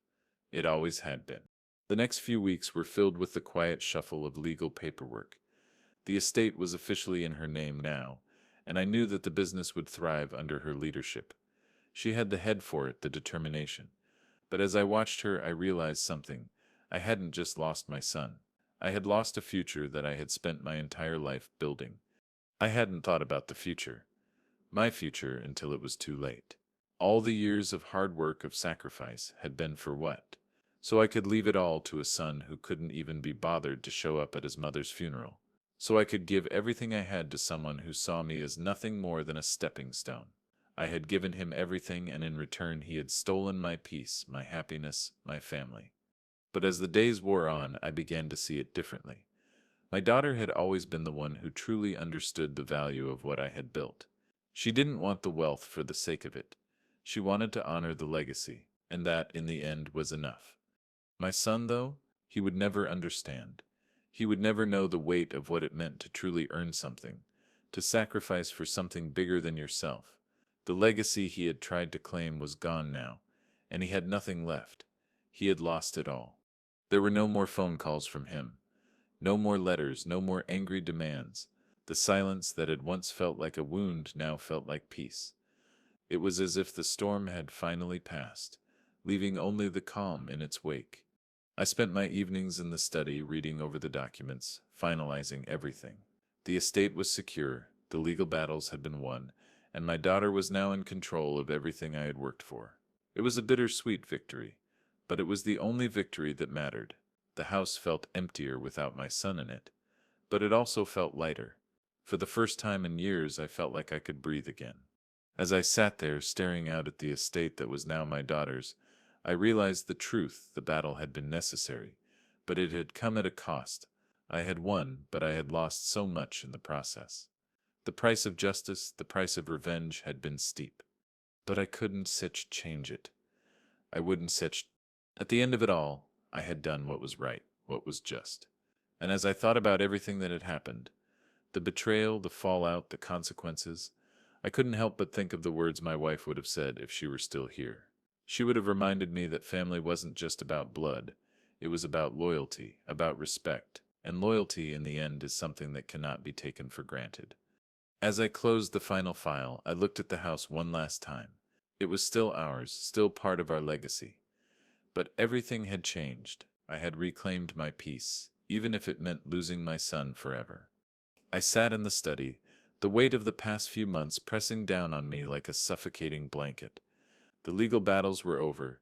It always had been. The next few weeks were filled with the quiet shuffle of legal paperwork. The estate was officially in her name now, and I knew that the business would thrive under her leadership. She had the head for it, the determination. But as I watched her, I realized something. I hadn't just lost my son. I had lost a future that I had spent my entire life building. I hadn't thought about the future, my future, until it was too late. All the years of hard work, of sacrifice, had been for what? So I could leave it all to a son who couldn't even be bothered to show up at his mother's funeral. So I could give everything I had to someone who saw me as nothing more than a stepping stone. I had given him everything, and in return he had stolen my peace, my happiness, my family. But as the days wore on, I began to see it differently. My daughter had always been the one who truly understood the value of what I had built. She didn't want the wealth for the sake of it. She wanted to honor the legacy, and that, in the end, was enough. My son, though, he would never understand. He would never know the weight of what it meant to truly earn something, to sacrifice for something bigger than yourself. The legacy he had tried to claim was gone now, and he had nothing left. He had lost it all. There were no more phone calls from him, no more letters, no more angry demands. The silence that had once felt like a wound now felt like peace. It was as if the storm had finally passed, leaving only the calm in its wake. I spent my evenings in the study reading over the documents, finalizing everything. The estate was secure, the legal battles had been won, and my daughter was now in control of everything I had worked for. It was a bittersweet victory, but it was the only victory that mattered. The house felt emptier without my son in it, but it also felt lighter. For the first time in years, I felt like I could breathe again. As I sat there staring out at the estate that was now my daughter's, I realized the truth. The battle had been necessary, but it had come at a cost. I had won, but I had lost so much in the process. The price of justice, the price of revenge had been steep. But I couldn't change it. I wouldn't sitch. At the end of it all, I had done what was right, what was just. And as I thought about everything that had happened, the betrayal, the fallout, the consequences, I couldn't help but think of the words my wife would have said if she were still here. She would have reminded me that family wasn't just about blood, it was about loyalty, about respect, and loyalty in the end is something that cannot be taken for granted. As I closed the final file, I looked at the house one last time. It was still ours, still part of our legacy. But everything had changed. I had reclaimed my peace, even if it meant losing my son forever. I sat in the study, the weight of the past few months pressing down on me like a suffocating blanket. The legal battles were over,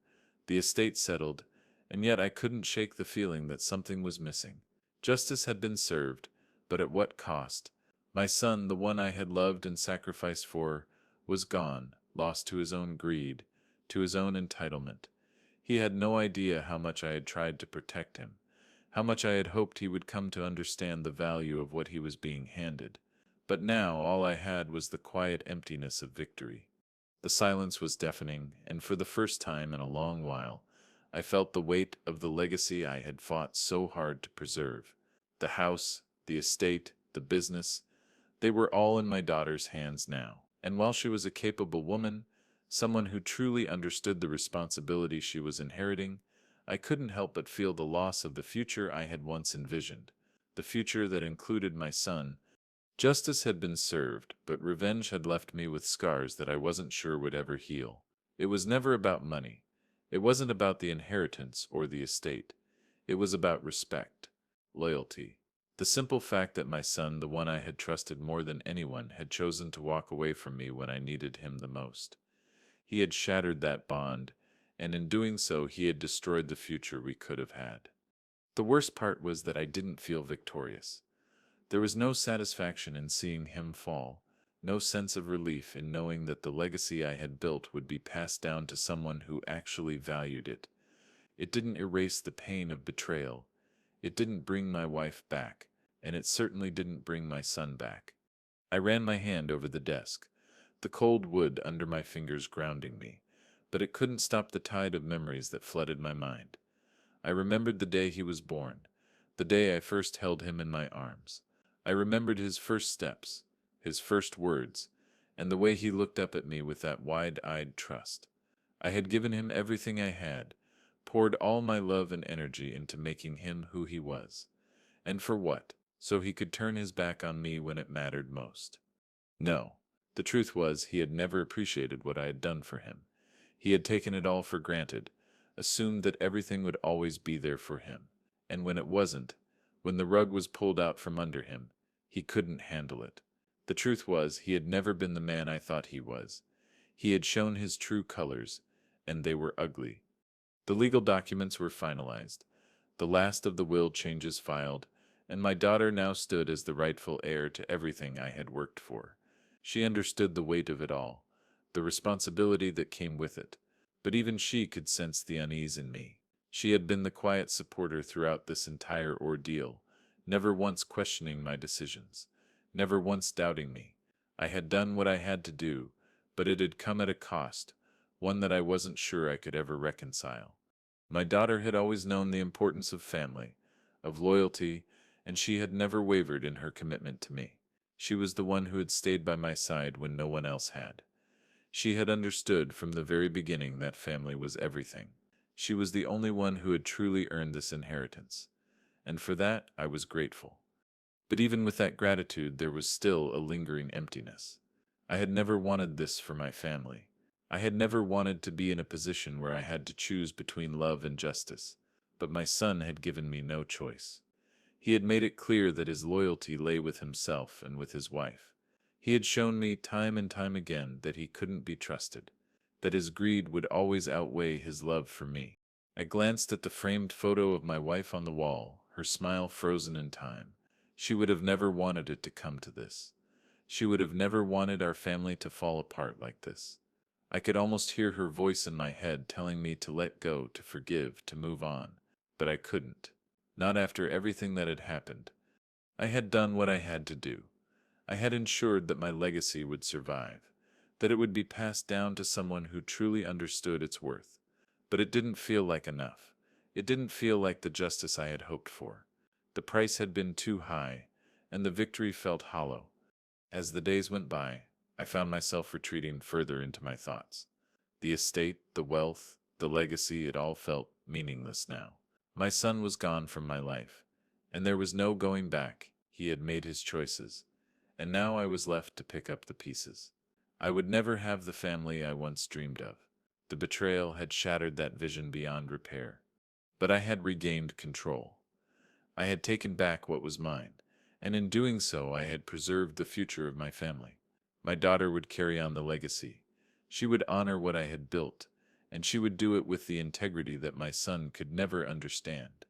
the estate settled, and yet I couldn't shake the feeling that something was missing. Justice had been served, but at what cost? My son, the one I had loved and sacrificed for, was gone, lost to his own greed, to his own entitlement. He had no idea how much I had tried to protect him, how much I had hoped he would come to understand the value of what he was being handed. But now all I had was the quiet emptiness of victory. The silence was deafening, and for the first time in a long while, I felt the weight of the legacy I had fought so hard to preserve. The house, the estate, the business, they were all in my daughter's hands now. And while she was a capable woman, someone who truly understood the responsibility she was inheriting, I couldn't help but feel the loss of the future I had once envisioned, the future that included my son. Justice had been served, but revenge had left me with scars that I wasn't sure would ever heal. It was never about money. It wasn't about the inheritance or the estate. It was about respect, loyalty. The simple fact that my son, the one I had trusted more than anyone, had chosen to walk away from me when I needed him the most. He had shattered that bond, and in doing so he had destroyed the future we could have had. The worst part was that I didn't feel victorious. There was no satisfaction in seeing him fall, no sense of relief in knowing that the legacy I had built would be passed down to someone who actually valued it. It didn't erase the pain of betrayal. It didn't bring my wife back, and it certainly didn't bring my son back. I ran my hand over the desk, the cold wood under my fingers grounding me, but it couldn't stop the tide of memories that flooded my mind. I remembered the day he was born, the day I first held him in my arms. I remembered his first steps, his first words, and the way he looked up at me with that wide-eyed trust. I had given him everything I had, poured all my love and energy into making him who he was. And for what? So he could turn his back on me when it mattered most. No. The truth was, he had never appreciated what I had done for him. He had taken it all for granted, assumed that everything would always be there for him. And when it wasn't, when the rug was pulled out from under him, he couldn't handle it. The truth was, he had never been the man I thought he was. He had shown his true colors, and they were ugly. The legal documents were finalized, the last of the will changes filed, and my daughter now stood as the rightful heir to everything I had worked for. She understood the weight of it all, the responsibility that came with it, but even she could sense the unease in me. She had been the quiet supporter throughout this entire ordeal, never once questioning my decisions, never once doubting me. I had done what I had to do, but it had come at a cost, one that I wasn't sure I could ever reconcile. My daughter had always known the importance of family, of loyalty, and she had never wavered in her commitment to me. She was the one who had stayed by my side when no one else had. She had understood from the very beginning that family was everything. She was the only one who had truly earned this inheritance, and for that I was grateful. But even with that gratitude, there was still a lingering emptiness. I had never wanted this for my family. I had never wanted to be in a position where I had to choose between love and justice, but my son had given me no choice. He had made it clear that his loyalty lay with himself and with his wife. He had shown me time and time again that he couldn't be trusted, that his greed would always outweigh his love for me. I glanced at the framed photo of my wife on the wall, her smile frozen in time. She would have never wanted it to come to this. She would have never wanted our family to fall apart like this. I could almost hear her voice in my head telling me to let go, to forgive, to move on. But I couldn't. Not after everything that had happened. I had done what I had to do. I had ensured that my legacy would survive, that it would be passed down to someone who truly understood its worth. But it didn't feel like enough. It didn't feel like the justice I had hoped for. The price had been too high, and the victory felt hollow. As the days went by, I found myself retreating further into my thoughts. The estate, the wealth, the legacy, it all felt meaningless now. My son was gone from my life, and there was no going back. He had made his choices, and now I was left to pick up the pieces. I would never have the family I once dreamed of. The betrayal had shattered that vision beyond repair. But I had regained control. I had taken back what was mine, and in doing so I had preserved the future of my family. My daughter would carry on the legacy. She would honor what I had built, and she would do it with the integrity that my son could never understand.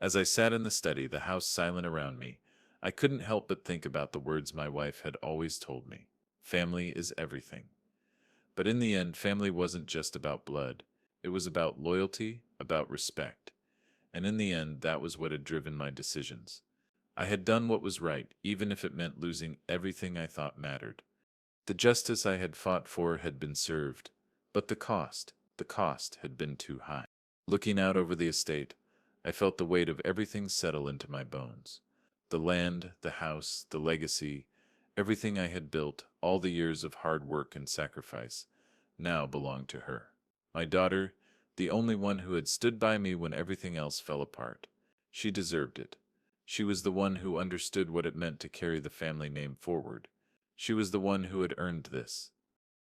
As I sat in the study, the house silent around me, I couldn't help but think about the words my wife had always told me. Family is everything. But in the end, family wasn't just about blood. It was about loyalty, about respect. And in the end, that was what had driven my decisions. I had done what was right, even if it meant losing everything I thought mattered. The justice I had fought for had been served, but the cost had been too high. Looking out over the estate, I felt the weight of everything settle into my bones. The land, the house, the legacy, everything I had built, all the years of hard work and sacrifice, now belonged to her. My daughter, the only one who had stood by me when everything else fell apart. She deserved it. She was the one who understood what it meant to carry the family name forward. She was the one who had earned this.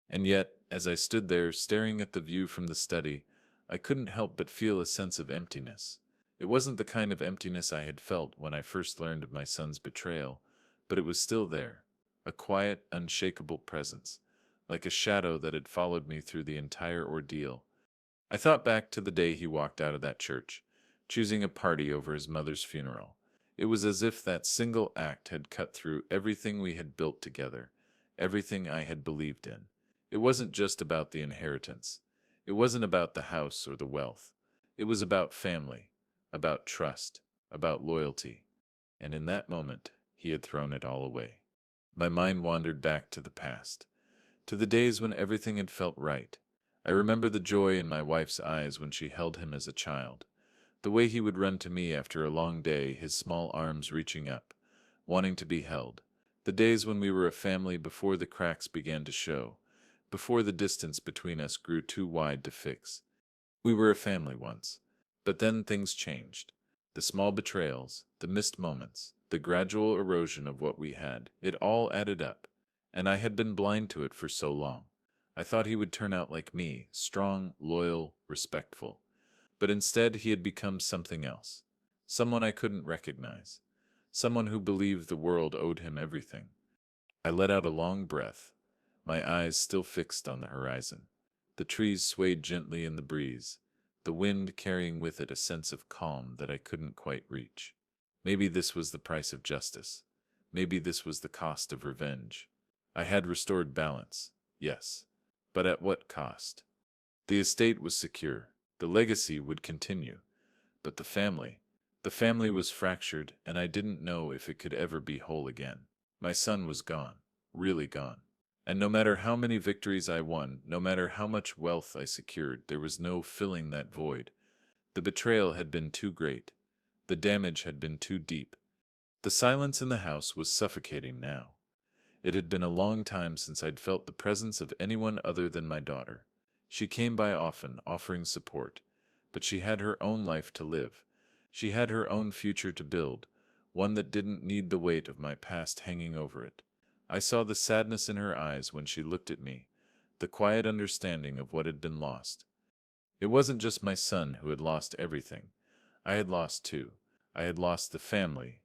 And yet, as I stood there staring at the view from the study, I couldn't help but feel a sense of emptiness. It wasn't the kind of emptiness I had felt when I first learned of my son's betrayal, but it was still there, a quiet, unshakable presence, like a shadow that had followed me through the entire ordeal. I thought back to the day he walked out of that church, choosing a party over his mother's funeral. It was as if that single act had cut through everything we had built together, everything I had believed in. It wasn't just about the inheritance. It wasn't about the house or the wealth. It was about family, about trust, about loyalty. And in that moment, he had thrown it all away. My mind wandered back to the past, to the days when everything had felt right. I remember the joy in my wife's eyes when she held him as a child, the way he would run to me after a long day, his small arms reaching up, wanting to be held. The days when we were a family before the cracks began to show, before the distance between us grew too wide to fix. We were a family once. But then things changed. The small betrayals, the missed moments, the gradual erosion of what we had, it all added up. And I had been blind to it for so long. I thought he would turn out like me, strong, loyal, respectful. But instead he had become something else. Someone I couldn't recognize. Someone who believed the world owed him everything. I let out a long breath, my eyes still fixed on the horizon. The trees swayed gently in the breeze, the wind carrying with it a sense of calm that I couldn't quite reach. Maybe this was the price of justice. Maybe this was the cost of revenge. I had restored balance, yes, but at what cost? The estate was secure, the legacy would continue, but the family was fractured, and I didn't know if it could ever be whole again. My son was gone, really gone. And no matter how many victories I won, no matter how much wealth I secured, there was no filling that void. The betrayal had been too great. The damage had been too deep. The silence in the house was suffocating now. It had been a long time since I'd felt the presence of anyone other than my daughter. She came by often, offering support, but she had her own life to live. She had her own future to build, one that didn't need the weight of my past hanging over it. I saw the sadness in her eyes when she looked at me, the quiet understanding of what had been lost. It wasn't just my son who had lost everything. I had lost too. I had lost the family,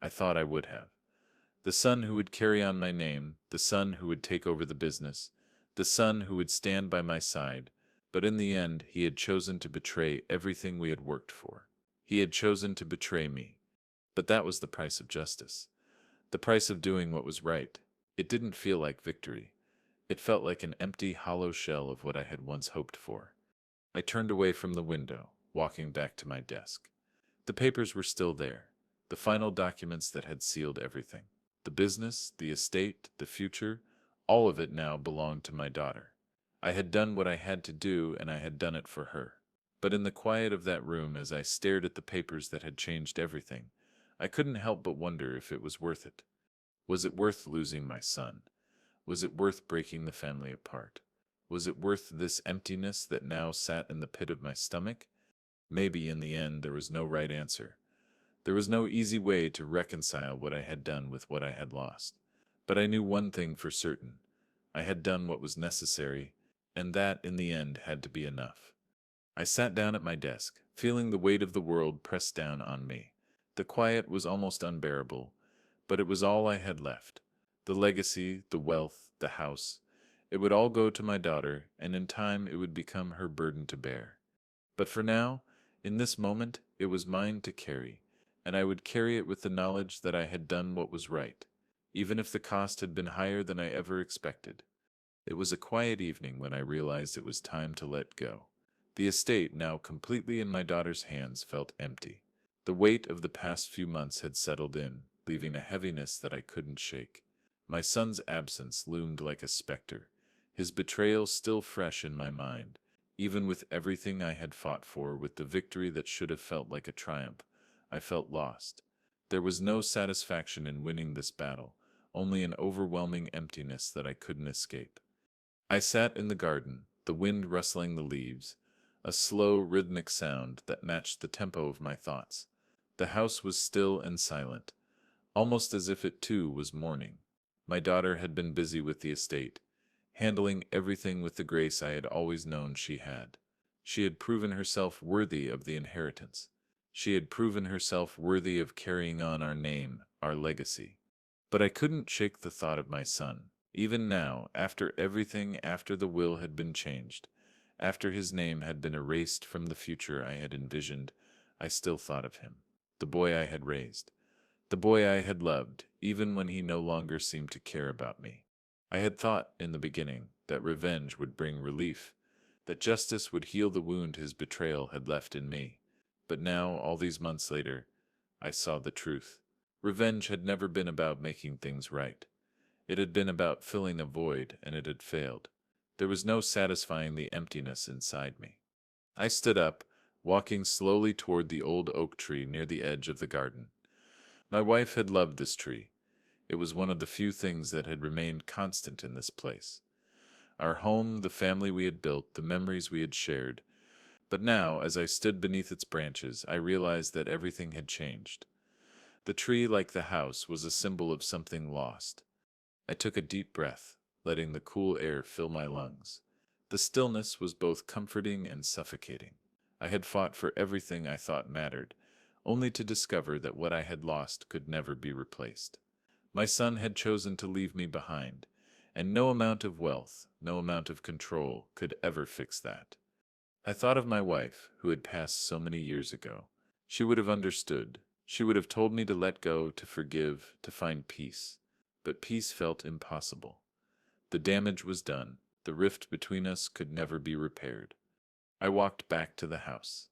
I thought I would have. The son who would carry on my name, the son who would take over the business, the son who would stand by my side, but in the end he had chosen to betray everything we had worked for. He had chosen to betray me. But that was the price of justice. The price of doing what was right. It didn't feel like victory. It felt like an empty, hollow shell of what I had once hoped for. I turned away from the window, walking back to my desk. The papers were still there, the final documents that had sealed everything. The business, the estate, the future, all of it now belonged to my daughter. I had done what I had to do, and I had done it for her. But in the quiet of that room, as I stared at the papers that had changed everything, I couldn't help but wonder if it was worth it. Was it worth losing my son? Was it worth breaking the family apart? Was it worth this emptiness that now sat in the pit of my stomach? Maybe in the end there was no right answer. There was no easy way to reconcile what I had done with what I had lost. But I knew one thing for certain. I had done what was necessary, and that in the end had to be enough. I sat down at my desk, feeling the weight of the world press down on me. The quiet was almost unbearable, but it was all I had left. The legacy, the wealth, the house. It would all go to my daughter, and in time it would become her burden to bear. But for now, in this moment, it was mine to carry, and I would carry it with the knowledge that I had done what was right, even if the cost had been higher than I ever expected. It was a quiet evening when I realized it was time to let go. The estate, now completely in my daughter's hands, felt empty. The weight of the past few months had settled in, leaving a heaviness that I couldn't shake. My son's absence loomed like a specter, his betrayal still fresh in my mind. Even with everything I had fought for, with the victory that should have felt like a triumph, I felt lost. There was no satisfaction in winning this battle, only an overwhelming emptiness that I couldn't escape. I sat in the garden, the wind rustling the leaves, a slow, rhythmic sound that matched the tempo of my thoughts. The house was still and silent, almost as if it too was mourning. My daughter had been busy with the estate, handling everything with the grace I had always known she had. She had proven herself worthy of the inheritance. She had proven herself worthy of carrying on our name, our legacy. But I couldn't shake the thought of my son. Even now, after everything, after the will had been changed, after his name had been erased from the future I had envisioned, I still thought of him, the boy I had raised, the boy I had loved, even when he no longer seemed to care about me. I had thought, in the beginning, that revenge would bring relief, that justice would heal the wound his betrayal had left in me. But now, all these months later, I saw the truth. Revenge had never been about making things right. It had been about filling a void, and it had failed. There was no satisfying the emptiness inside me. I stood up, walking slowly toward the old oak tree near the edge of the garden. My wife had loved this tree. It was one of the few things that had remained constant in this place. Our home, the family we had built, the memories we had shared. But now, as I stood beneath its branches, I realized that everything had changed. The tree, like the house, was a symbol of something lost. I took a deep breath, letting the cool air fill my lungs. The stillness was both comforting and suffocating. I had fought for everything I thought mattered, only to discover that what I had lost could never be replaced. My son had chosen to leave me behind, and no amount of wealth, no amount of control could ever fix that. I thought of my wife, who had passed so many years ago. She would have understood. She would have told me to let go, to forgive, to find peace. But peace felt impossible. The damage was done. The rift between us could never be repaired. I walked back to the house.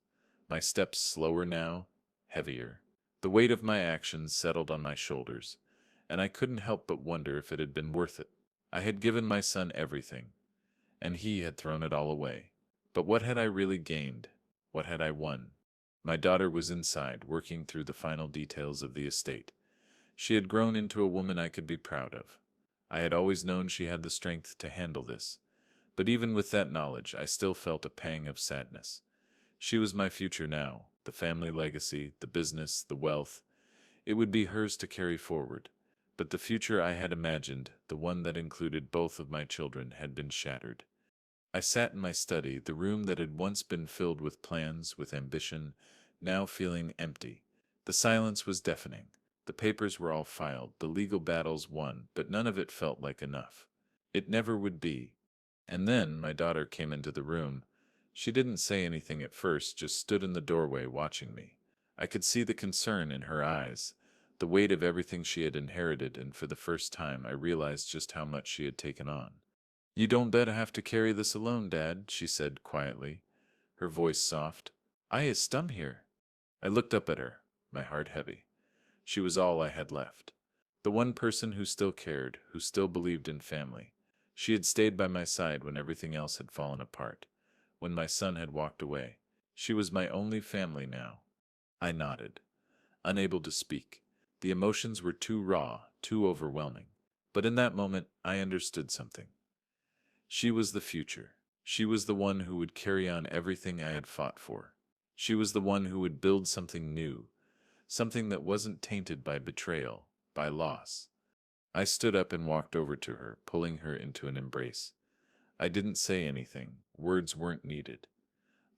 My steps slower now, heavier. The weight of my actions settled on my shoulders, and I couldn't help but wonder if it had been worth it. I had given my son everything, and he had thrown it all away. But what had I really gained? What had I won? My daughter was inside, working through the final details of the estate. She had grown into a woman I could be proud of. I had always known she had the strength to handle this, but even with that knowledge, I still felt a pang of sadness. She was my future now, the family legacy, the business, the wealth. It would be hers to carry forward. But the future I had imagined, the one that included both of my children, had been shattered. I sat in my study, the room that had once been filled with plans, with ambition, now feeling empty. The silence was deafening. The papers were all filed, the legal battles won, but none of it felt like enough. It never would be. And then my daughter came into the room. She didn't say anything at first, just stood in the doorway watching me. I could see the concern in her eyes, the weight of everything she had inherited, and for the first time I realized just how much she had taken on. "You don't better have to carry this alone, Dad," she said quietly, her voice soft. "I is stum here." I looked up at her, my heart heavy. She was all I had left. The one person who still cared, who still believed in family. She had stayed by my side when everything else had fallen apart, when my son had walked away. She was my only family now. I nodded, unable to speak. The emotions were too raw, too overwhelming. But in that moment, I understood something. She was the future. She was the one who would carry on everything I had fought for. She was the one who would build something new, something that wasn't tainted by betrayal, by loss. I stood up and walked over to her, pulling her into an embrace. I didn't say anything. Words weren't needed.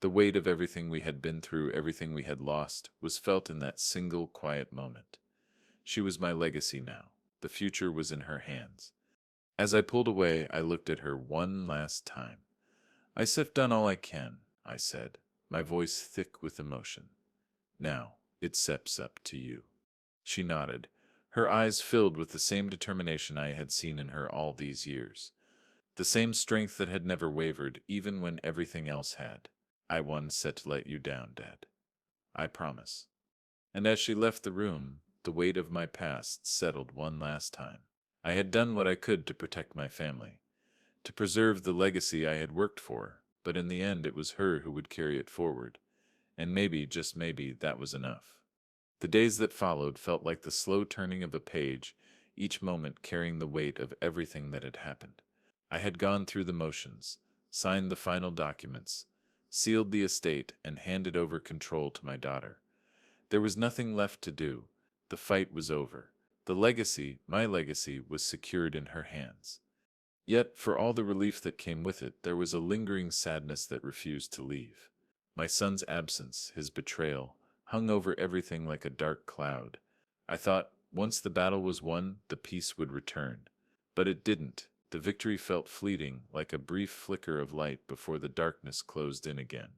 The weight of everything we had been through, everything we had lost, was felt in that single quiet moment. She was my legacy now. The future was in her hands. As I pulled away, I looked at her one last time. "I've done all I can," I said, my voice thick with emotion. "Now, it's up to you." She nodded, her eyes filled with the same determination I had seen in her all these years. The same strength that had never wavered, even when everything else had. "I once said to let you down, Dad. I promise." And as she left the room, the weight of my past settled one last time. I had done what I could to protect my family, to preserve the legacy I had worked for, but in the end it was her who would carry it forward. And maybe, just maybe, that was enough. The days that followed felt like the slow turning of a page, each moment carrying the weight of everything that had happened. I had gone through the motions, signed the final documents, sealed the estate, and handed over control to my daughter. There was nothing left to do. The fight was over. The legacy, my legacy, was secured in her hands. Yet, for all the relief that came with it, there was a lingering sadness that refused to leave. My son's absence, his betrayal, hung over everything like a dark cloud. I thought, once the battle was won, the peace would return. But it didn't. The victory felt fleeting, like a brief flicker of light before the darkness closed in again.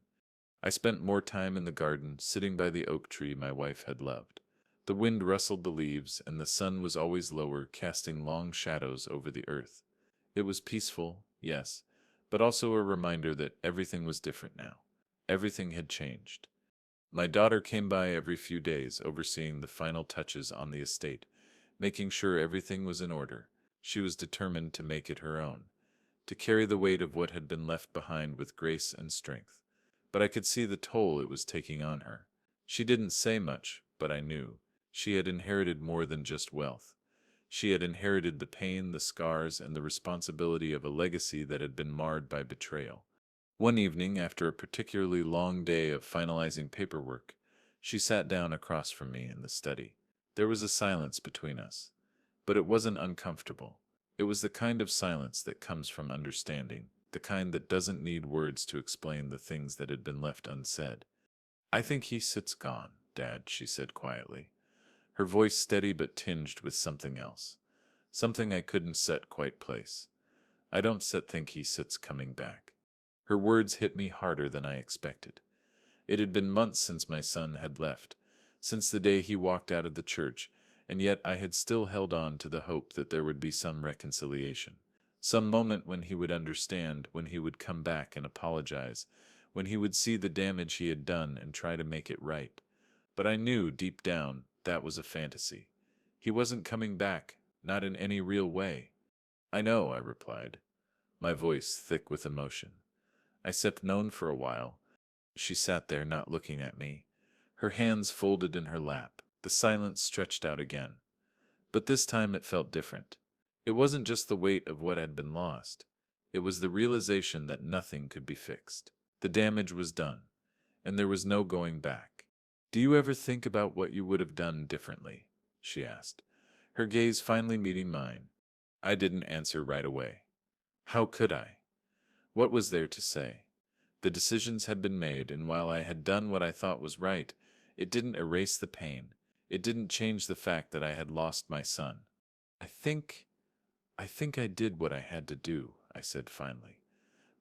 I spent more time in the garden, sitting by the oak tree my wife had loved. The wind rustled the leaves, and the sun was always lower, casting long shadows over the earth. It was peaceful, yes, but also a reminder that everything was different now. Everything had changed. My daughter came by every few days, overseeing the final touches on the estate, making sure everything was in order. She was determined to make it her own, to carry the weight of what had been left behind with grace and strength. But I could see the toll it was taking on her. She didn't say much, but I knew. She had inherited more than just wealth. She had inherited the pain, the scars, and the responsibility of a legacy that had been marred by betrayal. One evening, after a particularly long day of finalizing paperwork, she sat down across from me in the study. There was a silence between us, but it wasn't uncomfortable. It was the kind of silence that comes from understanding, the kind that doesn't need words to explain the things that had been left unsaid. "I think he sits gone, Dad," she said quietly, her voice steady but tinged with something else, something I couldn't set quite place. "I don't think he sits coming back." Her words hit me harder than I expected. It had been months since my son had left, since the day he walked out of the church, and yet I had still held on to the hope that there would be some reconciliation, some moment when he would understand, when he would come back and apologize, when he would see the damage he had done and try to make it right. But I knew, deep down, that was a fantasy. He wasn't coming back, not in any real way. "I know," I replied, my voice thick with emotion. "I sep known for a while." She sat there, not looking at me, her hands folded in her lap. The silence stretched out again. But this time it felt different. It wasn't just the weight of what had been lost. It was the realization that nothing could be fixed. The damage was done, and there was no going back. "Do you ever think about what you would have done differently?" she asked, her gaze finally meeting mine. I didn't answer right away. How could I? What was there to say? The decisions had been made, and while I had done what I thought was right, it didn't erase the pain. It didn't change the fact that I had lost my son. I think, I think I did what I had to do, I said finally,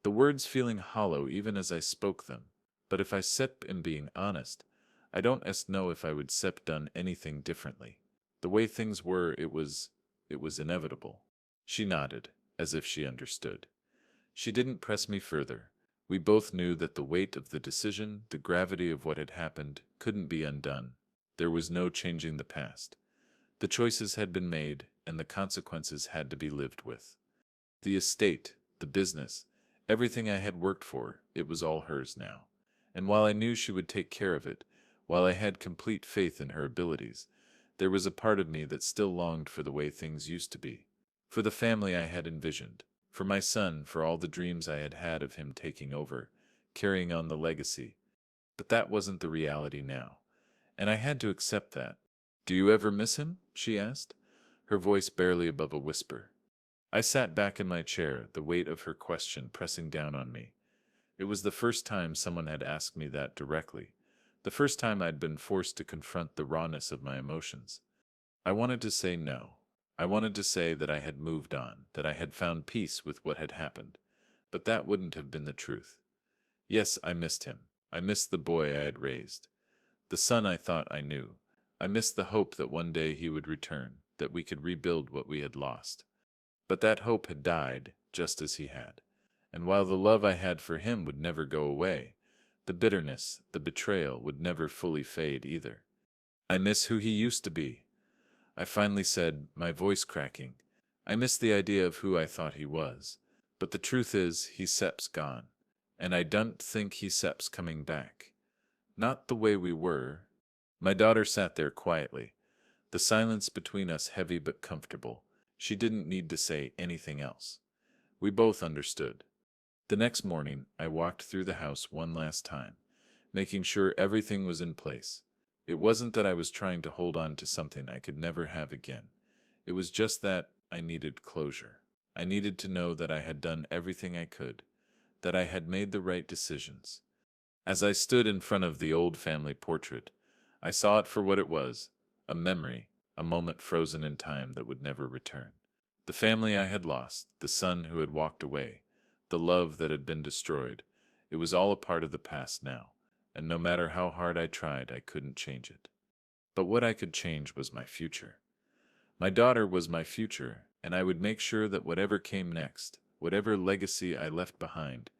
the words feeling hollow even as I spoke them. But if I sep am being honest, I don't know if I would sep done anything differently. The way things were, it was inevitable. She nodded, as if she understood. She didn't press me further. We both knew that the weight of the decision, the gravity of what had happened, couldn't be undone. There was no changing the past. The choices had been made, and the consequences had to be lived with. The estate, the business, everything I had worked for, it was all hers now. And while I knew she would take care of it, while I had complete faith in her abilities, there was a part of me that still longed for the way things used to be. For the family I had envisioned, for my son, for all the dreams I had had of him taking over, carrying on the legacy. But that wasn't the reality now, and I had to accept that. "Do you ever miss him?" she asked, her voice barely above a whisper. I sat back in my chair, the weight of her question pressing down on me. It was the first time someone had asked me that directly, the first time I'd been forced to confront the rawness of my emotions. I wanted to say no. I wanted to say that I had moved on, that I had found peace with what had happened. But that wouldn't have been the truth. Yes, I missed him. I missed the boy I had raised, the son I thought I knew. I missed the hope that one day he would return, that we could rebuild what we had lost. But that hope had died, just as he had. And while the love I had for him would never go away, the bitterness, the betrayal would never fully fade either. "I miss who he used to be," I finally said, my voice cracking. "I miss the idea of who I thought he was. But the truth is, he Sep's gone. And I don't think he Sep's coming back. Not the way we were." My daughter sat there quietly, the silence between us heavy but comfortable. She didn't need to say anything else. We both understood. The next morning, I walked through the house one last time, making sure everything was in place. It wasn't that I was trying to hold on to something I could never have again. It was just that I needed closure. I needed to know that I had done everything I could, that I had made the right decisions. As I stood in front of the old family portrait, I saw it for what it was, a memory, a moment frozen in time that would never return. The family I had lost, the son who had walked away, the love that had been destroyed, it was all a part of the past now, and no matter how hard I tried, I couldn't change it. But what I could change was my future. My daughter was my future, and I would make sure that whatever came next, whatever legacy I left behind,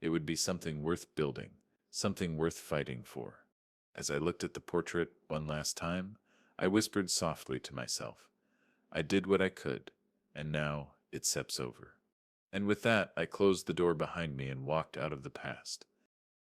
it would be something worth building, something worth fighting for. As I looked at the portrait one last time, I whispered softly to myself, "I did what I could, and now it seps over." And with that, I closed the door behind me and walked out of the past.